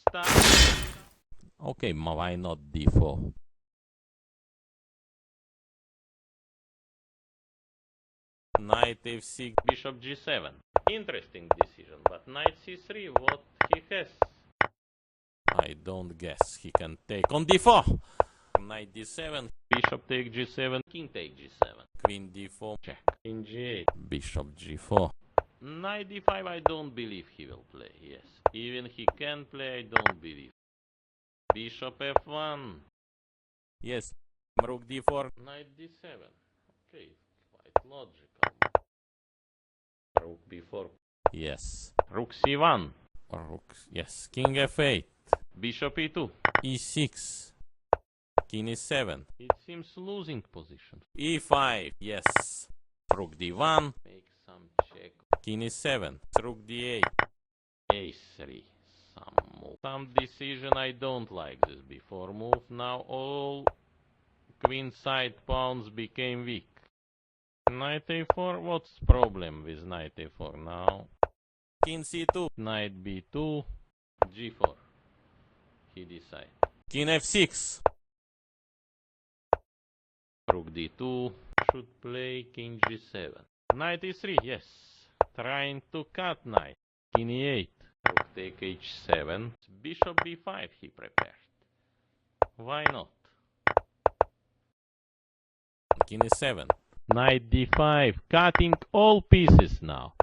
Start. Okay, why not d4? Knight f6. Bishop g7. Interesting decision, but knight c3, what he has? I don't guess he can take on d4. Knight d7. Bishop take g7, king take g7. Queen d4. Check. King g8. Bishop g4. Knight d5, I don't believe he will play, yes. Even he can play, I don't believe. Bishop f1. Yes. Rook d4. Knight d7. Okay, quite logical. Rook b4. Yes. Rook c1. Rook. Yes. King f8. Bishop e2. e6. King e7. It seems losing position. e5. Yes. Rook d1. Make some check. King e7. Rook d8. a3. Some move. Some decision I don't like this before move. Now all queen side pawns became weak. Knight a4, what's problem with knight a4 now? King c2. Knight b2, g4. He decides. King f6. Rook d2, should play king g7. Knight e3, yes. Trying to cut knight. King e8. Rook take h7. Bishop b5 he prepared. Why not? King e7. Knight d5, cutting all pieces now.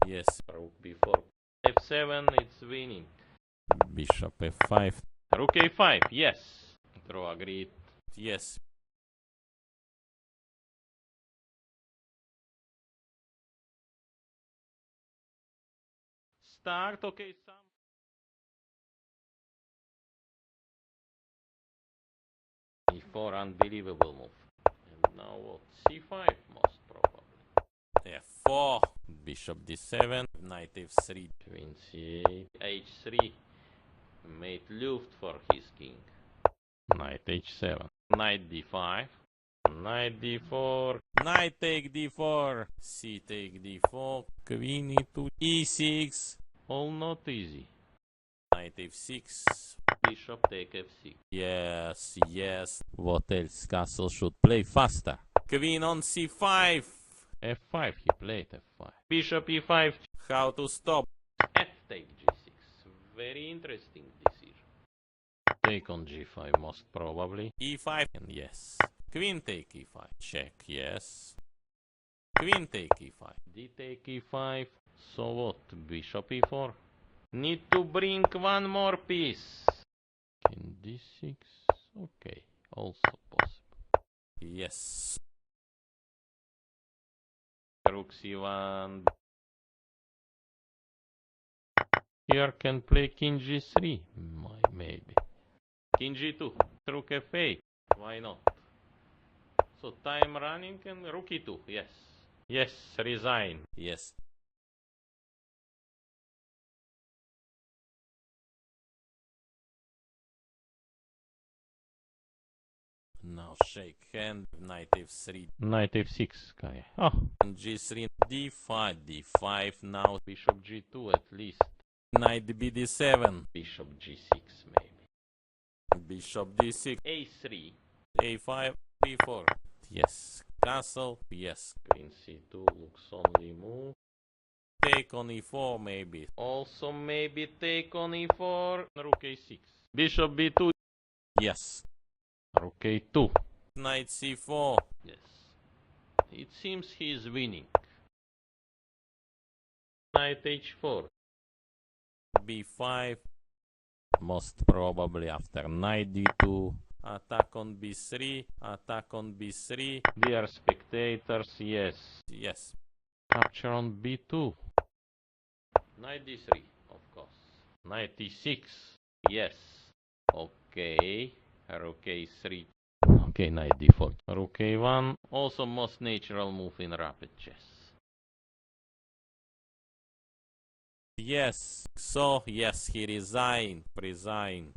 Yes. Rook b4. f7, it's winning. Bishop f5. Rook a5, yes. Draw agreed. Yes. Start, okay, some. e4, unbelievable move. And now what? c5 most probably. f4. Bishop d7. Knight f3. Queen c8, h3. Made luft for his king. Knight h7. Knight d5. Knight d4. Knight take d4. C take d4. Queen e2. e6. All not easy. Knight f6. Bishop take f6. Yes, yes. What else? Castle should play faster. Queen on c5. f5, he played f5. Bishop e5. How to stop? F take g6. Very interesting decision. Take on g5 most probably. e5. And yes. Queen take e5. Check, yes. Queen take e5. D take e5. So what? Bishop e4. Need to bring one more piece. King d6. Okay, also possible. Yes. Rook c1. Here can play king g3. Maybe. King g2. Rook f8. Why not? So time running and rook e2. Yes. Yes, resign. Yes. Now shake hand. Knight f3. Knight f6. Kaya. Oh. G3. d5. d5 now. Bishop g2 at least. Knight bd7. Bishop g6 maybe. Bishop d6. a3. a5. b4. Yes. Castle. Yes. Queen c2 looks only move. Take on e4 maybe. Also maybe take on e4. Rook a6. Bishop b2. Yes. Rook a2. Knight c4. Yes. It seems he is winning. Knight h4. b5. Most probably after knight d2. Attack on b3. Attack on b3. Dear spectators, yes. Yes. Capture on b2. Knight d3, of course. Knight e6. Yes. Okay. Rook a3. Okay, knight d4. Rook a1. Also most natural move in rapid chess. Yes. So, yes, he resigned. Resign.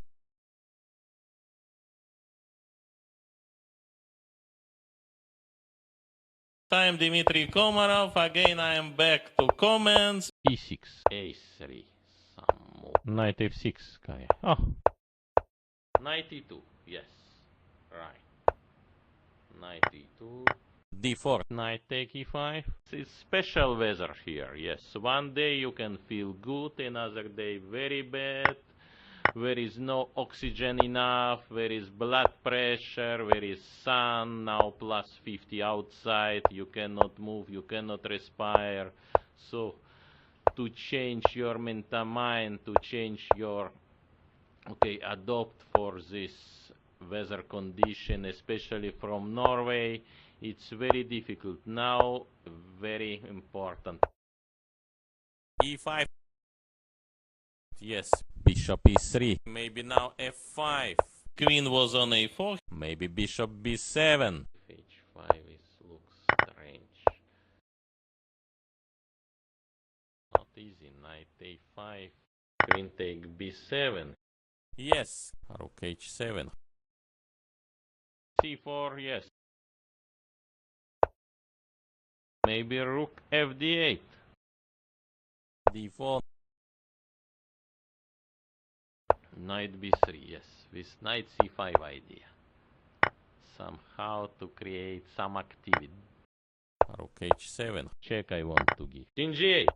I'm Dmitry Komarov. Again, I am back to comments. e6. a3. Some move. Knight f6. Kaya. Oh. Knight e2. Yes. Right. Knight e2. d4. Knight take e5. It's special weather here. Yes. One day you can feel good, another day very bad. There is no oxygen enough, there is blood pressure, there is sun, now plus 50 outside, you cannot move, you cannot respire. So, to change your mental mind, to change your, adopt for this weather condition, especially from Norway, it's very difficult. Now, very important. e5. Yes. Bishop e3. Maybe now f5. Queen was on a4. Maybe bishop b7. h5 looks strange. Not easy. Knight a5. Queen take b7. Yes. Rook h7. c4, yes. Maybe rook fd8. d4. Knight b3, yes, with knight c5 idea. Somehow to create some activity. Rook h7. Check I want to give. King g8.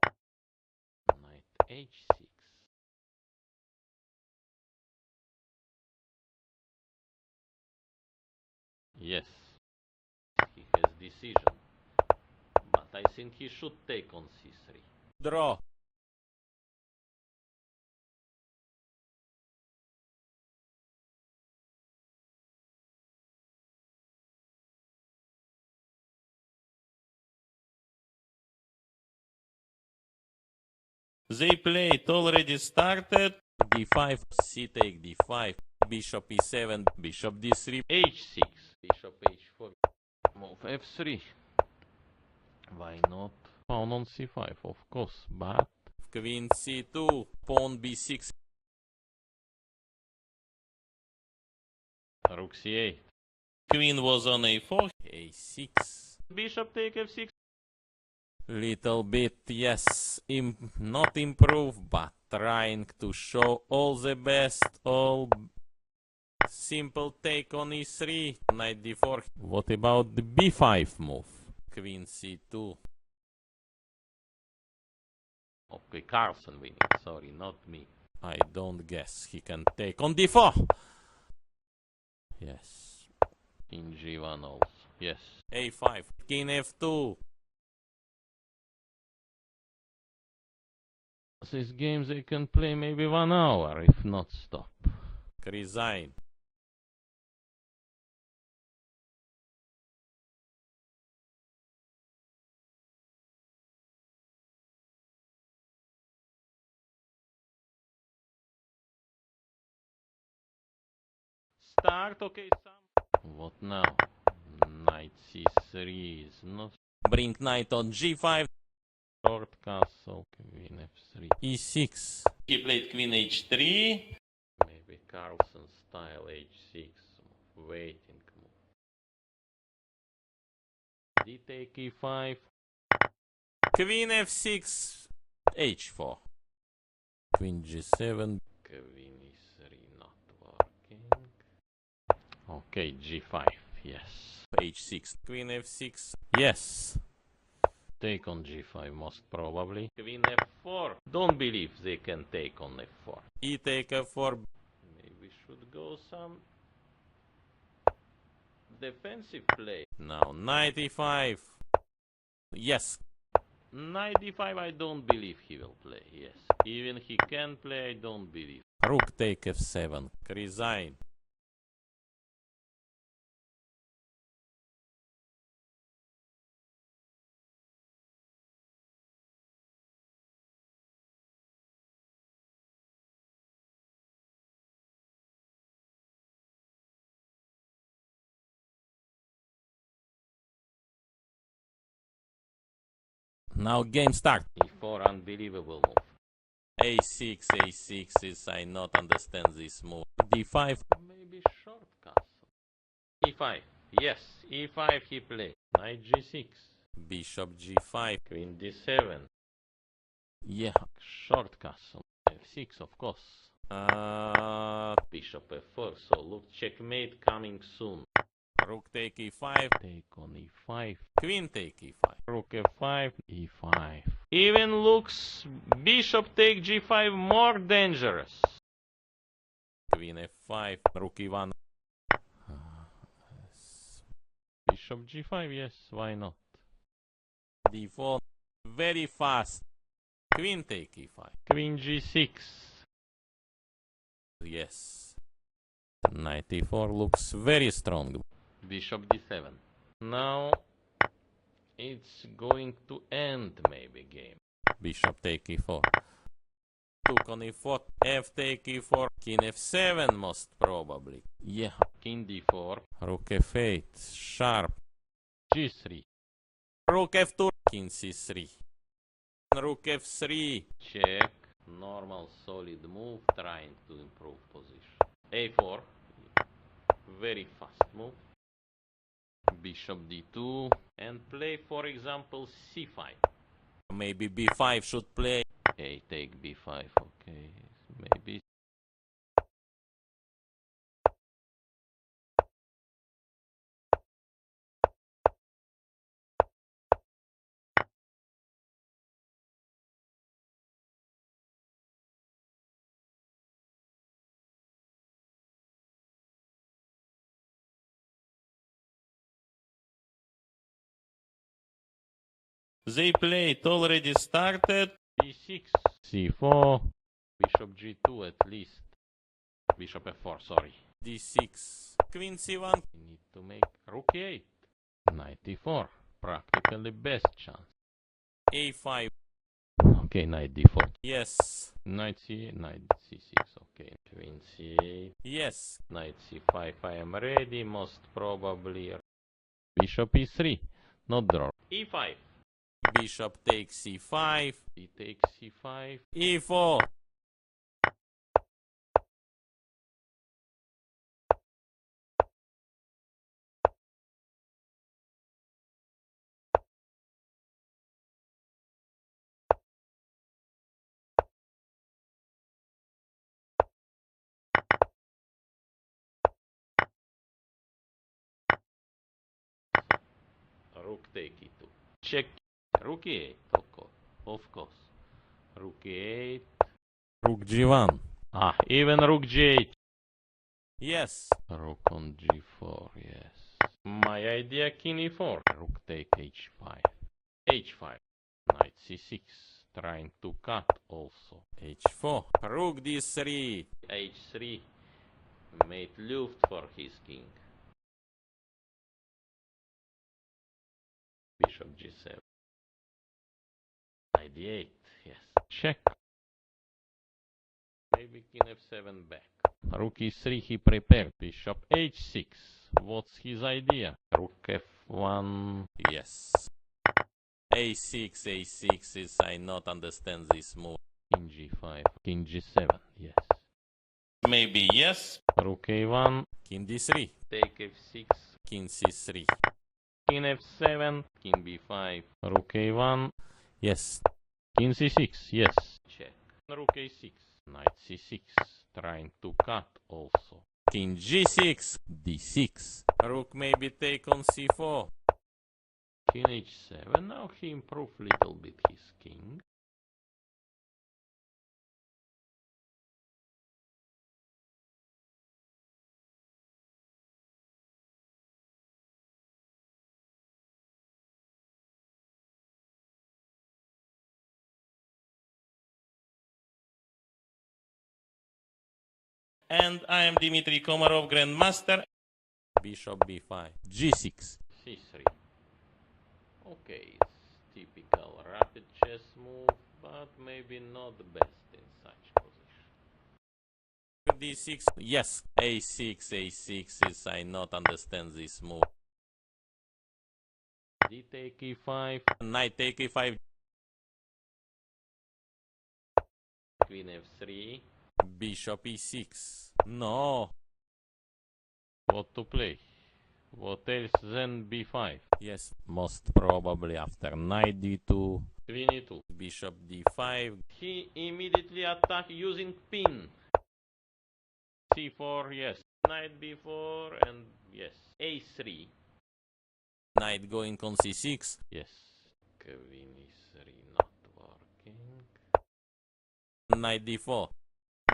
Knight h6. Yes, he has decision. But I think he should take on c3. Draw. They play it already started. d5, c take d5, bishop e7, bishop d3, h6, bishop h4, move f3. Why not? Pawn on c5, of course, but queen c2, pawn b6, rook c8. queen was on a4, a6. Bishop take f6. Little bit, yes, not improve, but trying to show all the best, all simple take on e3, knight d4. What about the b5 move? Queen c2. Okay, Carlsen winning, sorry, not me. I don't guess he can take on d4. Yes. In g1 also, yes. a5, king f2. These games they can play maybe 1 hour, if not stop. Resign. Start, okay, some. What now? Knight c3 is not Bring knight on g5. short castle, queen f3. e6. He played queen h3. Maybe Carlsen style h6, waiting move. D take e5. Queen f6. h4. Queen g7. Queen e3 not working. Okay, g5, yes. h6. Queen f6. Yes. Take on g5 most probably. Queen f4. Don't believe they can take on f4. E take f4. Maybe should go some defensive play. Now knight e5. Yes. Knight d5 I don't believe he will play, yes. Even he can play, I don't believe. Rook take f7. Resign. Now game start. e4 unbelievable move. a6, a6 is, I not understand this move. d5. Maybe short castle. e5, yes, e5 he play. Knight g6. Bishop g5. Queen d7. Yeah. Short castle. f6 of course. Bishop f4, so look, checkmate coming soon. Rook take e5. Take on e5. Queen take e5. Rook f5, e5. Even looks bishop take g5 more dangerous. Queen f5. Rook e1. Bishop g5, yes, why not? d4. Very fast. Queen take e5. Queen g6. Yes. Knight e4 looks very strong. Bishop d7. Now it's going to end maybe game. Bishop take e4. Took on e4. F take e4. King f7 most probably. Yeah. King d4. Rook f8. Sharp. g3. Rook f2. King c3. Rook f3. Check. Normal solid move, trying to improve position. a4. Very fast move. bishop d2, and play, for example, c5. Maybe b5 should play. Okay, take b5, okay, maybe. They played already started. b6, c4, bishop g2 at least. Bishop f4, sorry. d6, queen c1. We need to make rook e8. Knight e4, practically best chance. a5. Okay, knight d4. Yes. Knight c8, knight c6, okay. Queen c8. Yes. Knight c5, I am ready, most probably. Bishop e3, not draw. e5. Bishop takes c5. He takes c5. e4. Rook take e2. Check. Rook e8, of course. Rook e8. Rook g1. Ah, even rook g8. Yes. Rook on g4, yes. My idea, king e4. Rook take h5. h5. Knight c6. Trying to cut also. h4. Rook d3. h3. Made luft for his king. Bishop g7. Knight d8, yes. Check. Maybe king f7 back. Rook e3 he prepared. Bishop h6. What's his idea? Rook f1. Yes. a6, a6 is, I not understand this move. King g5. King g7, yes. Maybe yes. Rook a1. King d3. Take f6. King c3. King f7. King b5. Rook a1. Yes. King c6, yes. Check. Rook a6. Knight c6. Trying to cut also. King g6. d6. Rook maybe take on c4. King h7. Now he improved little bit his king. And I am Dmitry Komarov, Grandmaster. Bishop b5. g6. c3. Okay, it's typical rapid chess move, but maybe not the best in such position. d6. Yes. a6, a6 is, I not understand this move. D take e5. Knight take e5. Queen f3. Bishop e6. No. What to play? What else than b5? Yes. Most probably after knight d2. Queen e2. Bishop d5. He immediately attack using pin. c4, yes. Knight b4 and yes. a3. Knight going on c6. Yes. Queen e3 not working. Knight d4.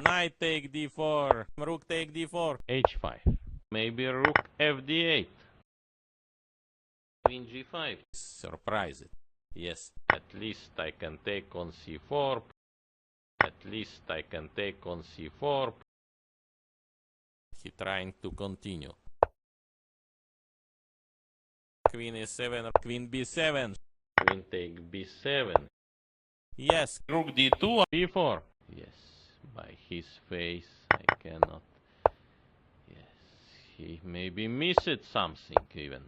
Knight take d4. Rook take d4. h5. Maybe rook fd8. Queen g5. Surprised. Yes. At least I can take on c4. At least I can take on c4. He trying to continue. Queen e7. Queen b7. Queen take b7. Yes. Rook d2. b4. Yes. By his face I cannot. Yes. He maybe missed something even.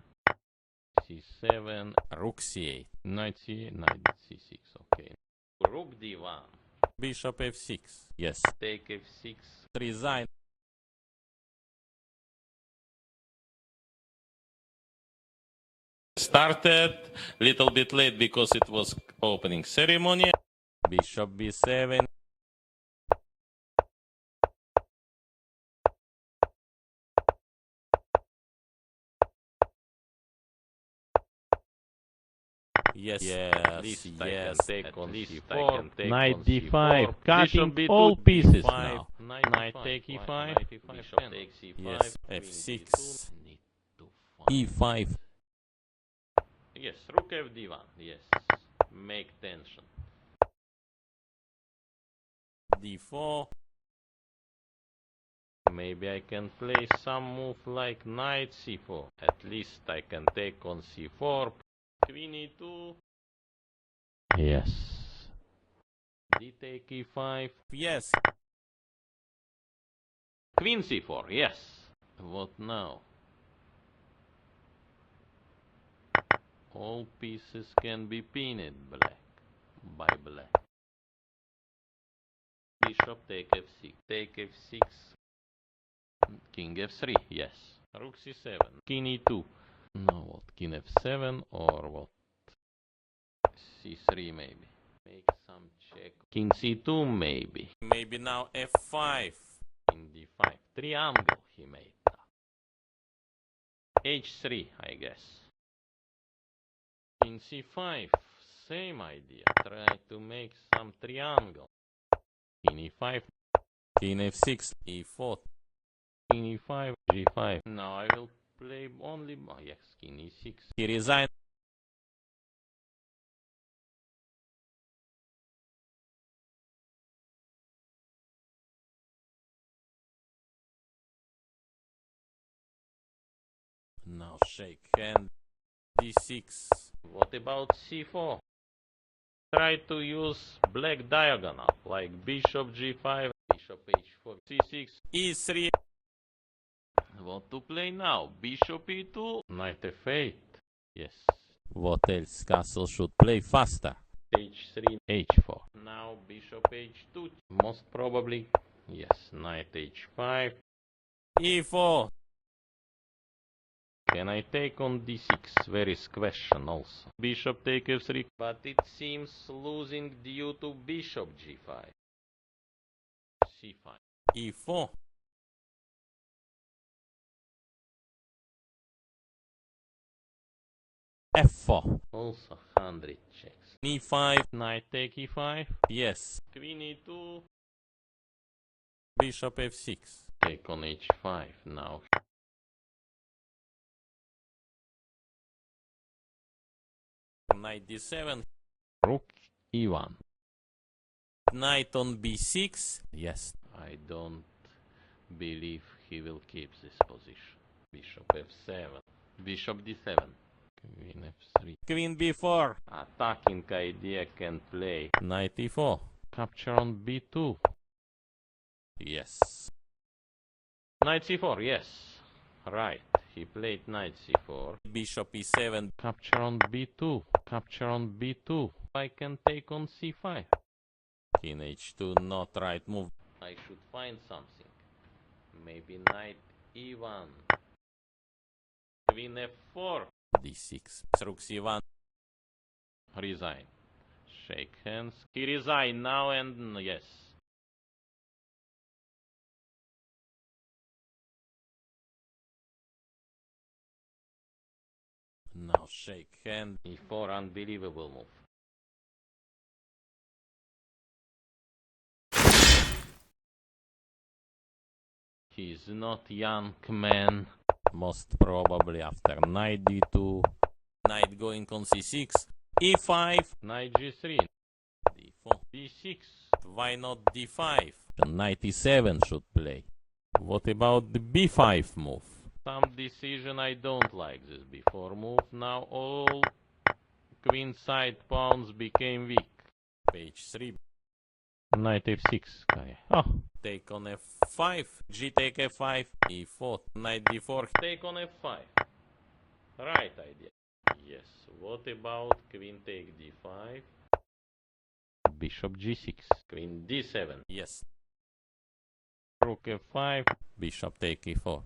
c7. Rook c8. Knight c8. Knight c6. Okay. Rook d1. Bishop f6. Yes. Take f6. Resign. started little bit late because it was opening ceremony. Bishop b7. Yes, yes, yes. Knight d5, cutting all pieces now. Knight take e5, bishop takes e5, yes, f6, e5. Yes, rook fd1, yes, make tension. d4. Maybe I can play some move like knight c4. At least I can take on c4. Queen e2. Yes. D take e5. Yes. Queen c4. Yes. What now? All pieces can be pinned black by black. Bishop take f6. Take f6. King f3. Yes. Rook c7. King e2. Now what? King f7 or what? c3 maybe. Make some check. King c2 maybe. Maybe now f5. King d5. Triangle he made. h3 I guess. King c5. Same idea. Try to make some triangle. King e5. King f6, e4. King e5, g5. Now I will play only. Oh yes, king e6. He resigned. Now shake hand. d6. What about c4? Try to use black diagonal, like bishop g5, bishop h4, c6, e3. What to play now? Bishop e2, knight f8. Yes. What else? Castle should play faster. h3, h4. Now bishop h2. Most probably, yes, knight h5. e4. Can I take on d6? Very question also. Bishop take f3. But it seems losing due to bishop g5. c5. e4. f4. Also 100 checks. e5. Knight take e5. Yes. Queen e2. Bishop f6. Take on h5 now. Knight d7. Rook e1. Knight on b6. Yes. I don't believe he will keep this position. Bishop f7. Bishop d7. Queen f3. Queen b4. Attacking idea can play. Knight e4. Capture on b2. Yes. Knight c4, yes. Right. He played knight c4. Bishop e7. Capture on b2. Capture on b2. I can take on c5. King h2, not right move. I should find something. Maybe knight e1. Queen f4. d6. Rook c1. Resign. Shake hands. He resign now and yes. Now shake hand. e4, unbelievable move. He's not young man. Most probably after knight d2. Knight going on c6. e5. Knight g3. d4. b6. Why not d5? Knight e7 should play. What about the b5 move? Some decision I don't like this before move. Now all queen side pawns became weak. Page 3. Knight f6. Oh. Take on f5. G take f5. e4. Knight d4. Take on f5. Right idea. Yes. What about queen take d5? Bishop g6. Queen d7. Yes. Rook f5. Bishop take e4.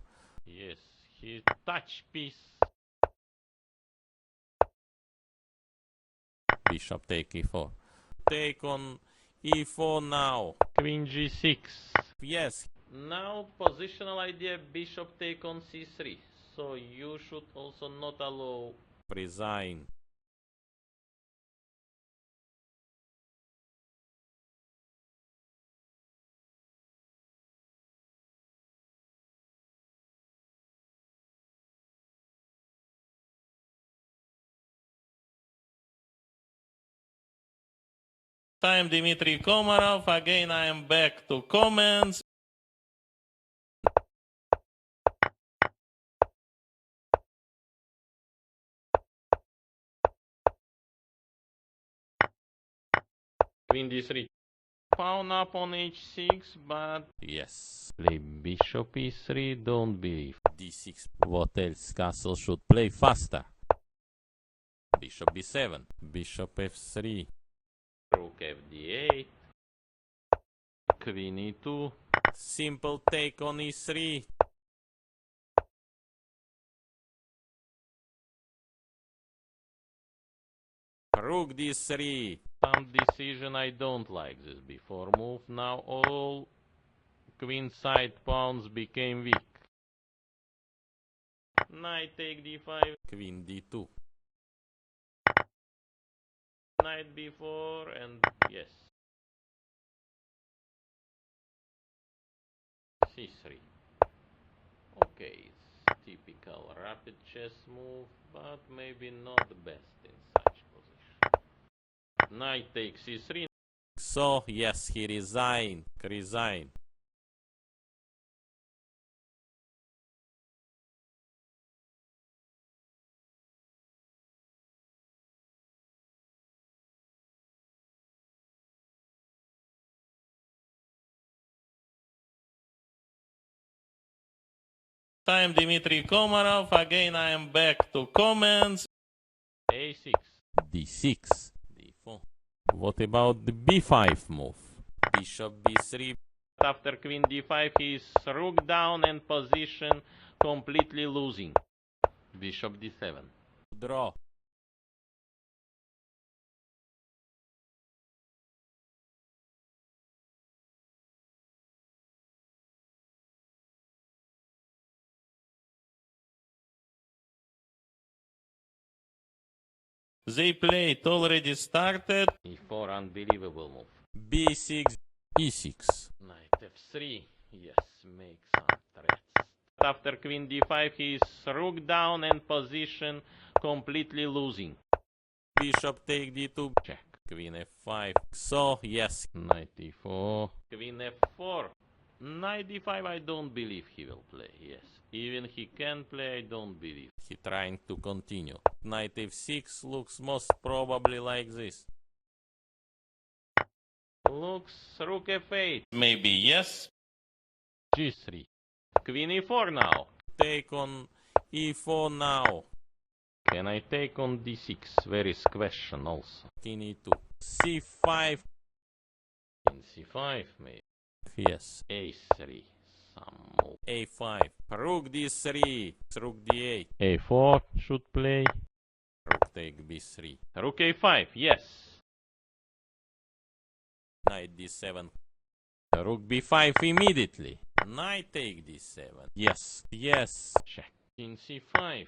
Yes. He touch piece. Bishop take e4. Take on e4 now. Queen g6. Yes. Now positional idea bishop take on c3. So you should also not allow. Resign. I'm Dmitry Komarov. Again, I am back to comments. Queen d3. Pawn up on h6, but Yes. play bishop e3, don't believe. d6. What else? Castle should play faster. Bishop b7. Bishop f3. Rook fd8. Queen e2. Simple take on e3. Rook d3. Some decision I don't like this before move. Now all queen side pawns became weak. Knight take d5. Queen d2. Knight b4 and yes. c3. Okay, it's typical rapid chess move, but maybe not the best in such position. Knight takes c3. So, yes, he resigned. Resign. I'm Dmitry Komarov. Again, I am back to comments. a6. d6. d4. What about the b5 move? Bishop b3. After queen d5, he's rook down and position completely losing. Bishop d7. Draw. They play it already started. e4, unbelievable move. b6. e6. Knight f3. Yes, make some threats. After queen d5, he's rook down and position completely losing. Bishop take d2. Check. Queen f5. So, yes. Knight e4. Queen f4. Knight d5, I don't believe he will play. Yes, even he can play, I don't believe. He trying to continue. Knight f6 looks most probably like this. Looks rook f8. Maybe yes. g3. Queen e4 now. Take on e4 now. Can I take on d6? Very question also. King e2. c5. In c5 maybe. Yes. a3. Some move. a5. Rook d3. Rook d8. a4 should play. Rook take b3. Rook a5, yes. Knight d7. Rook b5 immediately. Knight take d7. Yes. Yes. Check. In c5,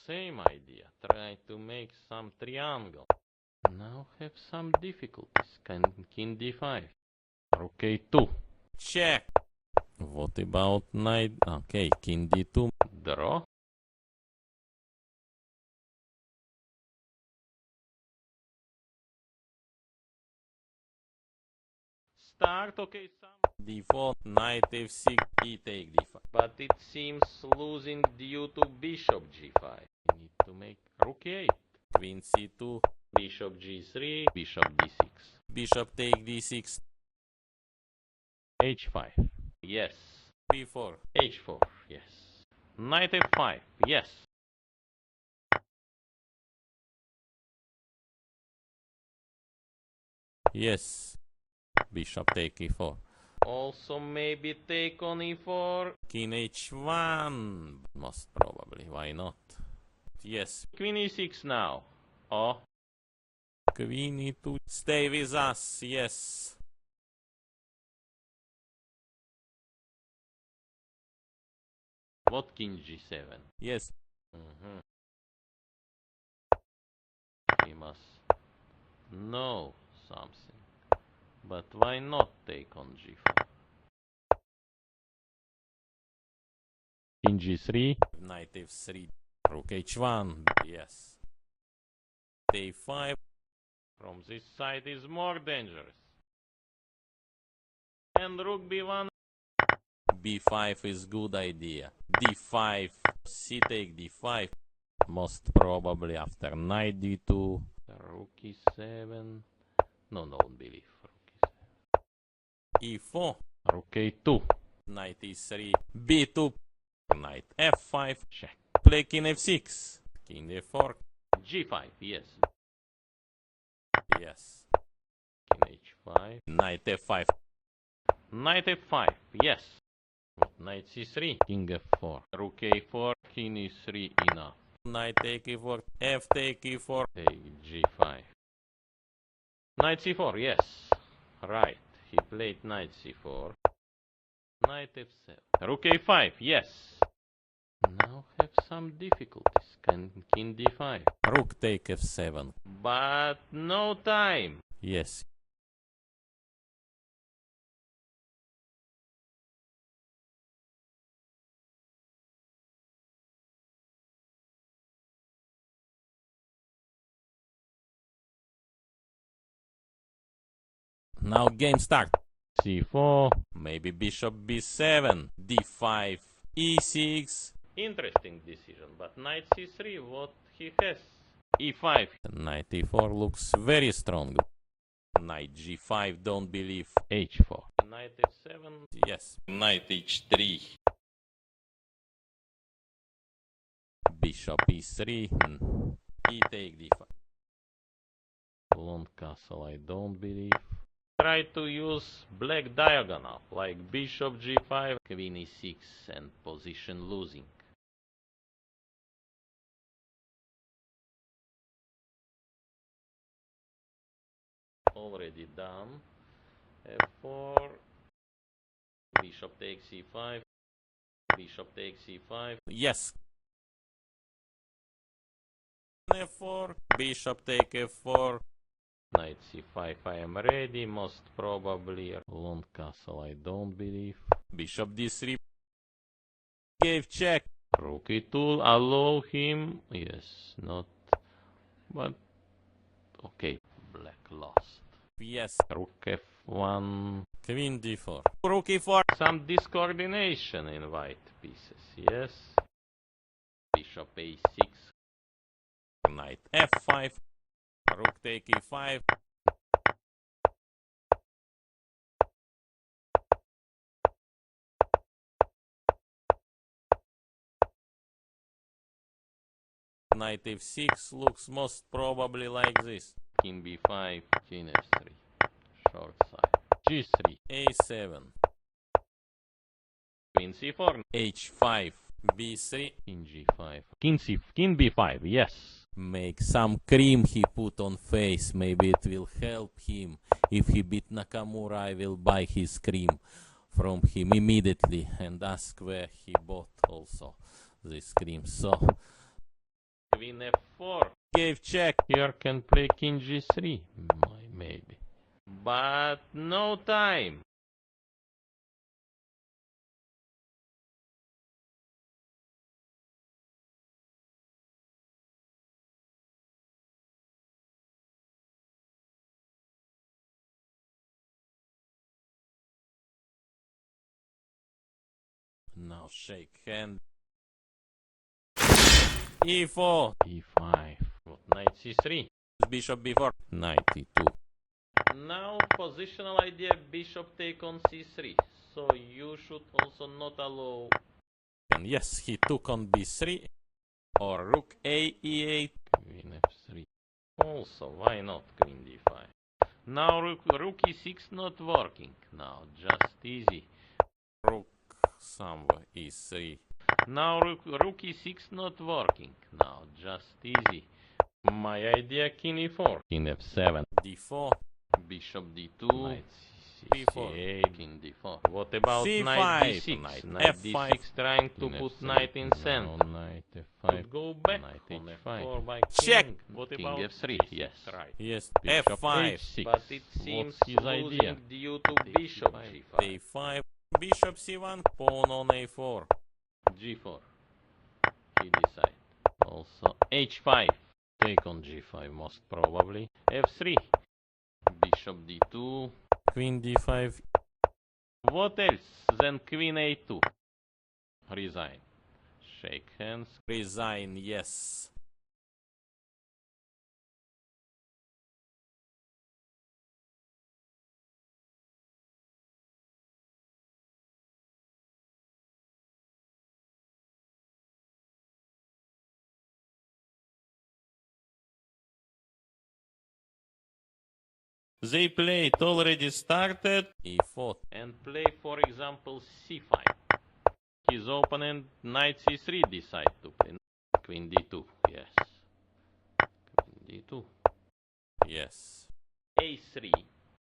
same idea. Try to make some triangle. Now have some difficulties. King d5. Rook a2. Check. What about knight? Okay, king d2. Draw. Start, okay, some. d4. Knight f6. E take d5. But it seems losing due to bishop g5. You need to make rook a8. Queen c2. Bishop g3. Bishop d6. Bishop take d6. h5. Yes. b4. h4. Yes. Knight f5. Yes. Yes. Bishop take e4. Also maybe take on e4. King h1. Most probably. Why not? Yes. Queen e6 now. Oh. queen e2. Stay with us, yes. What king g7? Yes. He must know something. But why not take on g4? King g3. Knight f3. Rook h1. Yes. a5. From this side is more dangerous. And rook b1. b5 is good idea. d5. C take d5. Most probably after knight d2. Rook e7. No, don't believe. Rook e7. e4. Rook a2. Knight e3. b2. Knight f5. Check. Play king f6. King f4. g5, yes. Yes. King h5. Knight f5. Knight f5, yes. Knight c3. King f4. Rook a4. King e3 enough. Knight take e4. F take e4. Take g5. Knight c4, yes. Right. He played knight c4. Knight f7. Rook a5, yes. Now have some difficulties. King d5. Rook take f7. But no time. Yes. Now game start. c4. Maybe bishop b7. d5. e6. Interesting decision, but knight c3, what he has? e5. Knight e4 looks very strong. Knight g5, don't believe. h4. Knight f7. Yes. Knight h3. Bishop e3. E take d5. Long castle, I don't believe. Try to use black diagonal, like bishop g5, queen e6, and position losing. Already done. f4. Bishop takes e5. Bishop takes e5. Yes. f4. Bishop take f4. Knight c5, I am ready, most probably. Long castle, I don't believe. Bishop d3. Gave check. Rook e2, allow him. Yes, not. But, okay, black lost. Yes. Rook f1. Queen d4. Rook e4. Some discoordination in white pieces, yes. Bishop a6. Knight f5. Rook take e5. Knight f6 looks most probably like this. King b5, king f3. Short side. g3. a7. Queen c4. h5. b3. King g5. King b5, yes. Make some cream he put on face. Maybe it will help him. If he beat Nakamura, I will buy his cream from him immediately and ask where he bought also this cream. So, Queen f4. gave check. Here can play king g3. Maybe. But no time. Now shake hand. e4. e5. Knight c3. Bishop b4. Knight e2. Now positional idea, bishop take on c3. So you should also not allow. And yes, he took on b3 or rook a e8. Queen f3. Also, why not queen d5? Now rook e6 not working. Now just easy. Rook somewhere e3. Now rook e6 not working. Now just easy. My idea king e4, king f7, d4, bishop d2, knight b4, c8, king d4. What about c5, knight d6? knight Knight f5, d6 trying to king put f3, knight in center. now knight f5, Could go back knight on h5. f4 by Check. king. What King about f3, g6, yes. right? yes, Bishop f5, h6. But it seems What's his idea? losing due to bishop g5. a5, bishop c1, pawn on a4, g4. He decide. Also h5. Take on g5 most probably. f3. Bishop d2. queen d5, What else? Then queen a2. Resign. Shake hands. resign, yes. They play it already started. e4, And play for example c5. His opponent knight c3 decide to play. Queen d2. Yes. Queen d2. yes. a3.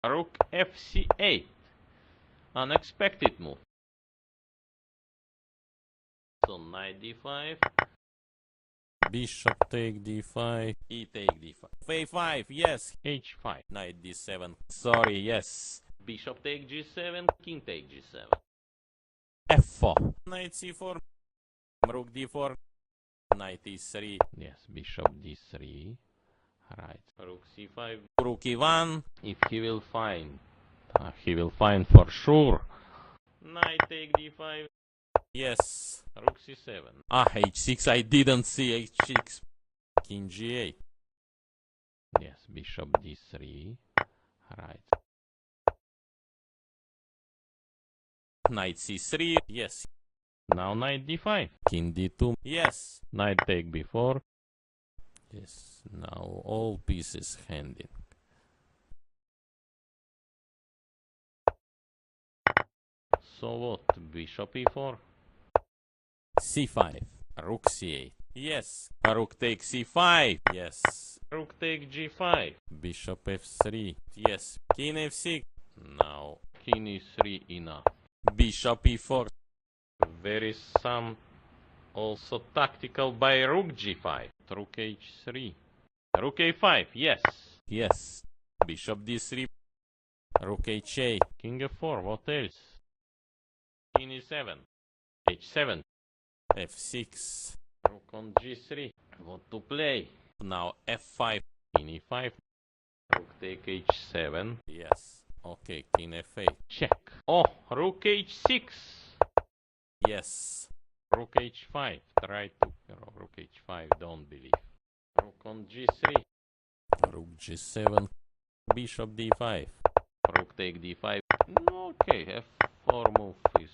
Rook fc8. Unexpected move. So knight d5. Bishop take d5, e take d5, a5, yes. h5. Knight d7, sorry, yes. Bishop take g7. King take g7. f4, knight c4, rook d4, knight e3, Yes, bishop d3. Right. Rook c5. rook e1, If he will find for sure. Knight take d5. yes. Rook c7. Ah, h6, I didn't see h6, king g8, Yes, bishop d3. Right. knight c3, yes. Now knight d5. King d2, yes. Knight take b4. Yes, now all pieces handed. So what? Bishop e4. c5, rook c8, yes. Rook takes c5, yes. Rook take g5. Bishop f3, yes. King f6, now King e3 enough. bishop e4, There is some also tactical by rook g5. Rook h3. Rook a5. Yes. yes. Bishop d3, rook h8, King f4. What else? King e7. h7. f6, Rook on g3. What to play? now f5, King e5. Rook take h7. yes. Okay, king f8, Check. Oh, rook h6. yes. Rook h5. Try to. Rook h5. Don't believe. Rook on g3. Rook g7, bishop d5, Rook take d5. Okay, f4 move is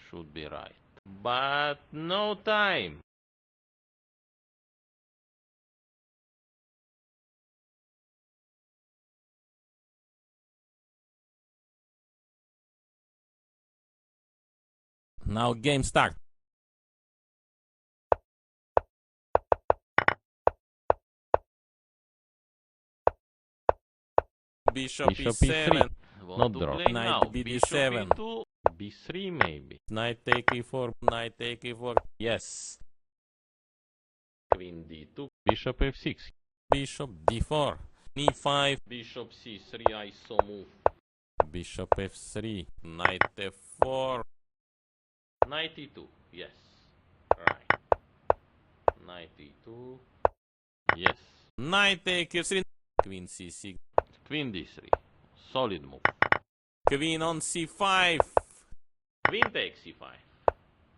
should be right. But no time. now game start. Bishop Bishop e7, e3. not Not draw. play Knight now. bd7, Bishop e2. b3 maybe. knight take e4, knight take e4, yes. Queen d2. Bishop f6. Bishop d4, e5, Bishop c3 ISO move. bishop f3, knight f4, Knight e2. Yes. Right. Knight e2. Yes. knight take f3, queen c6, Queen d3. Solid move. queen on c5, Queen takes c5.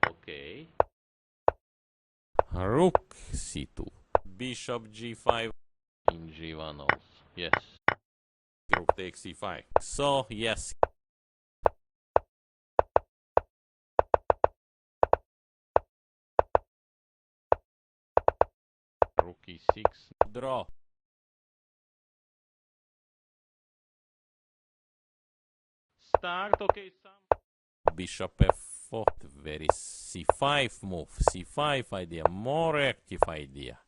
Okay. rook c2, bishop g5, King g1 also. Yes. rook takes c5. So, yes. Rook e6. Draw. Start. Okay, some. Bishop f4, very c5 move, c5 idea, more active idea.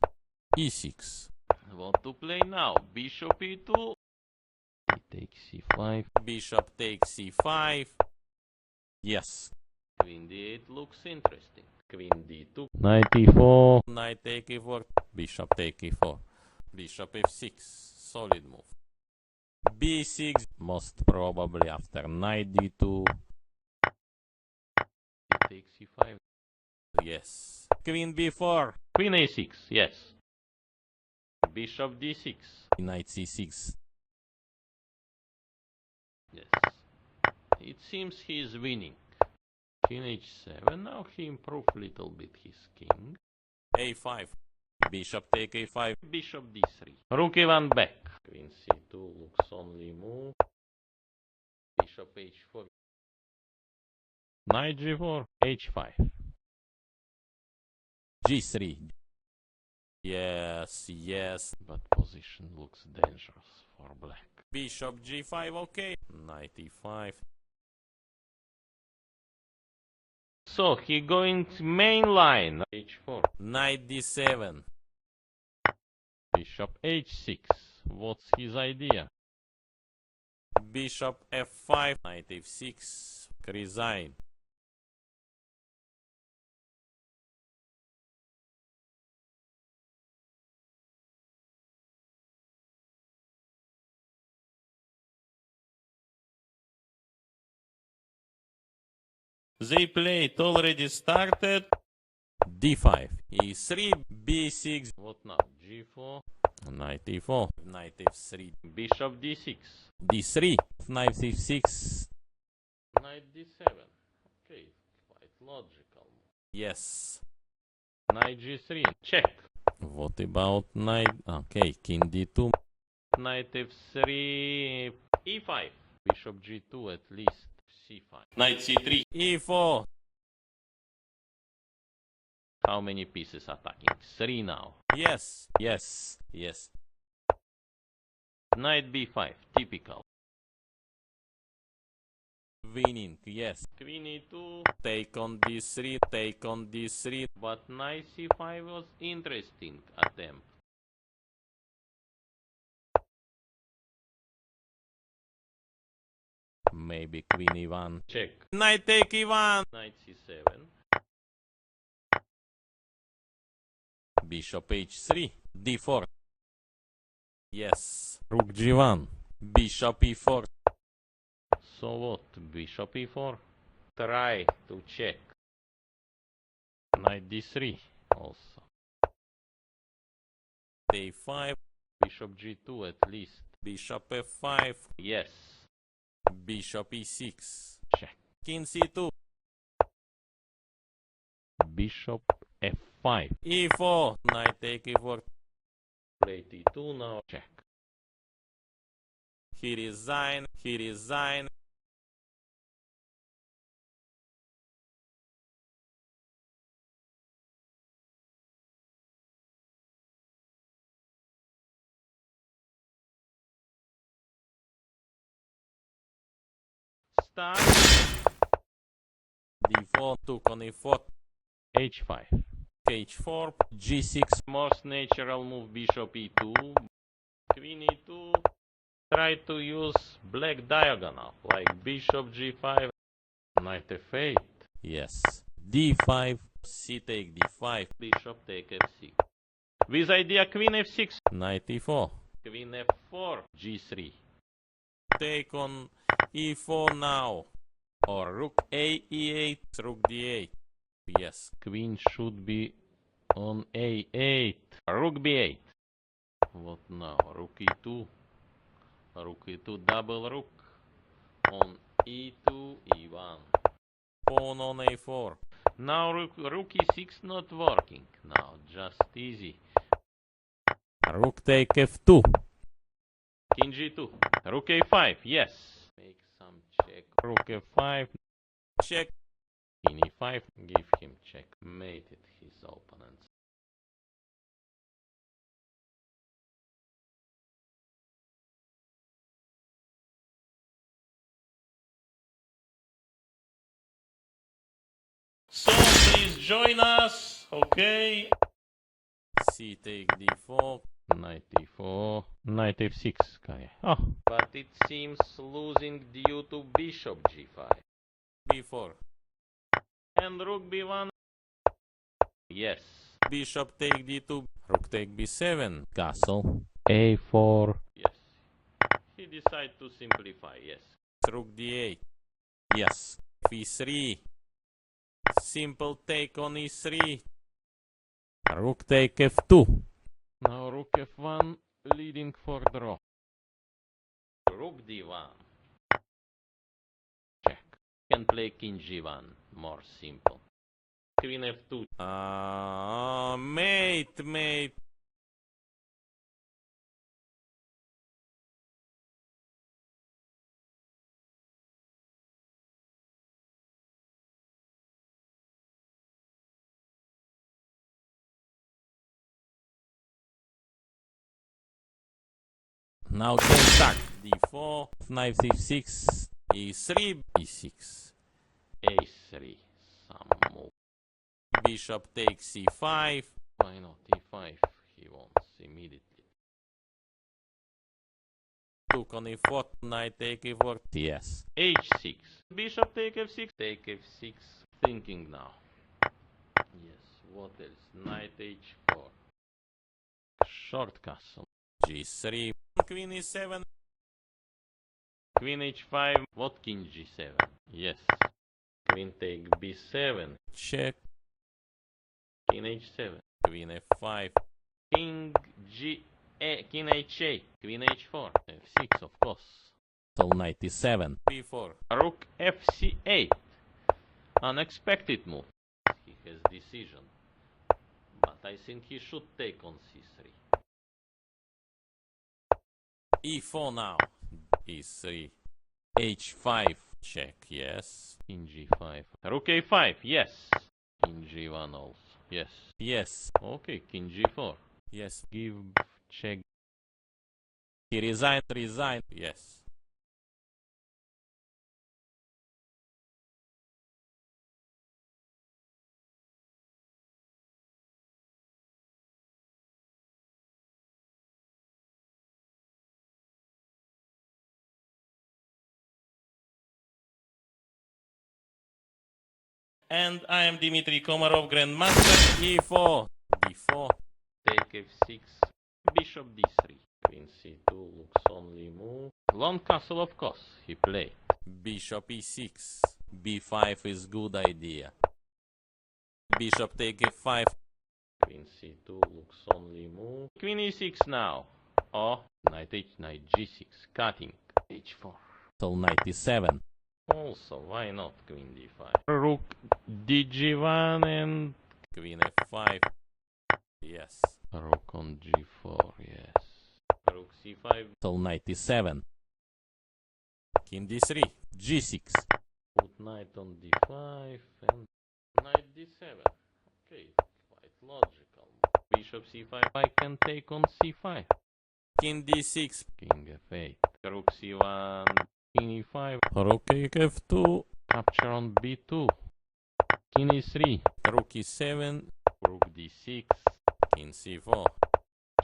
e6. What to play now? Bishop e2. He takes c5. Bishop takes c5. Yes. Queen d8 looks interesting. Queen d2. Knight e4. Knight take e4. Bishop take e4. Bishop f6. Solid move. b6. Most probably after knight d2. He takes c5. Yes. Queen b4. Queen a6. Yes. Bishop d6. Knight c6. Yes. It seems he is winning. King h7. Now he improved little bit his king. a5. Bishop take a5. Bishop d3. Rook e1 back. Queen c2 looks only move. Bishop h4. Knight g4. h5. g3. Yes, yes. But position looks dangerous for black. Bishop g5, okay. Knight e5. So he going to main line. h4. Knight d7. Bishop h6. What's his idea? Bishop f5. Knight f6. Resign. They play it already started. d5. e3. b6. What now? g4. Knight e4. Knight f3. Bishop d6. d3. Knight f6. Knight d7. Okay, quite logical. Yes. Knight g3. Check. What about knight? Okay, king d2. Knight f3. e5. Bishop g2 at least. c5. Knight c3. e4. How many pieces attacking? 3 now. Yes, yes, yes. Knight b5. Typical. Winning, yes. Queen e2. Take on d3, take on d3. But knight c5 was interesting attempt. Maybe queen e1. Check. Knight take e1. Knight c7. Bishop h3. d4. Yes. Rook g1. Bishop e4. So what? Bishop e4. Try to check. Knight d3 also. a5. Bishop g2 at least. Bishop f5. Yes. Bishop e6. Check. King c2. Bishop f5. e4. Knight take e4. Play t2 now. Check. He resign. He resign. Start. d4. Took on e4. h5. h4. g6. Most natural move bishop e2. Queen e2. Try to use black diagonal like bishop g5. Knight f8. Yes. d5. c take d5. Bishop take f6. With idea queen f6. Knight e4. Queen f4. g3. Take on e4 now. Or rook a e8. Rook d8. Yes. Queen should be on a8. Rook b8. What now? Rook e2. Rook e2 double rook. On e2 e1. Pawn on a4. Now rook e6 not working. Now just easy. Rook take f2. King g2. Rook a5. Yes. Make some check. Rook f5. Check. King e5. Give him check. Mate it his opponent. So please join us. Okay. c take d4, knight e4, knight f6. Oh, but it seems losing due to bishop g5. b4, And rook b1. Yes. bishop take d2, rook take b7, castle, a4. Yes. He decided to simplify, yes. rook d8, yes, e3, simple take on e3, rook take f2, Now rook f1, leading for draw. Rook d1. Check. Can play king g1, more simple. Queen f2. Mate. Now game start. d4, knight c6, e3, e6, a3. Some move. bishop takes c5, Why not e5? He wants immediately. took on e4, knight take e4, yes. h6. Bishop take f6. Take f6. Thinking now. Yes, what else? Knight h4. Short castle. g3, queen e7, Queen h5. What king g7? Yes. Queen take b7. check, King h7. queen f5, King king h8. Queen h4. f6, of course. so knight e7, b4, Rook fc8. Unexpected move. He has decision. But I think he should take on c3. e4 now, e3, h5, check, yes, King g5. Rook a5. Yes. King g1 also. Yes. yes, Okay, king g4. yes, Give, check. he resigned, yes. And I am Dmitry Komarov, Grandmaster. e4, d4, Take f6. Bishop d3. Queen c2 looks only move. Long castle, of course. He played. bishop e6, b5 is good idea. Bishop take f5, Queen c2 looks only move. Queen e6 now. Oh, knight h, knight g6. Cutting. h4. so knight e7, Also, why not queen d5? Rook dg1 and queen f5, yes, rook on g4, yes. Rook c5. so knight e7, king d3, g6, Put knight on d5 and knight d7. Okay, quite logical. Bishop c5. I can take on c5. king d6, King f8. Rook c1. King e5. rook f2, Capture on b2. King e3. rook e7, Rook d6. king c4,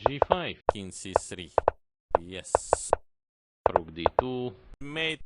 g5. king c3, yes, Rook d2. mate,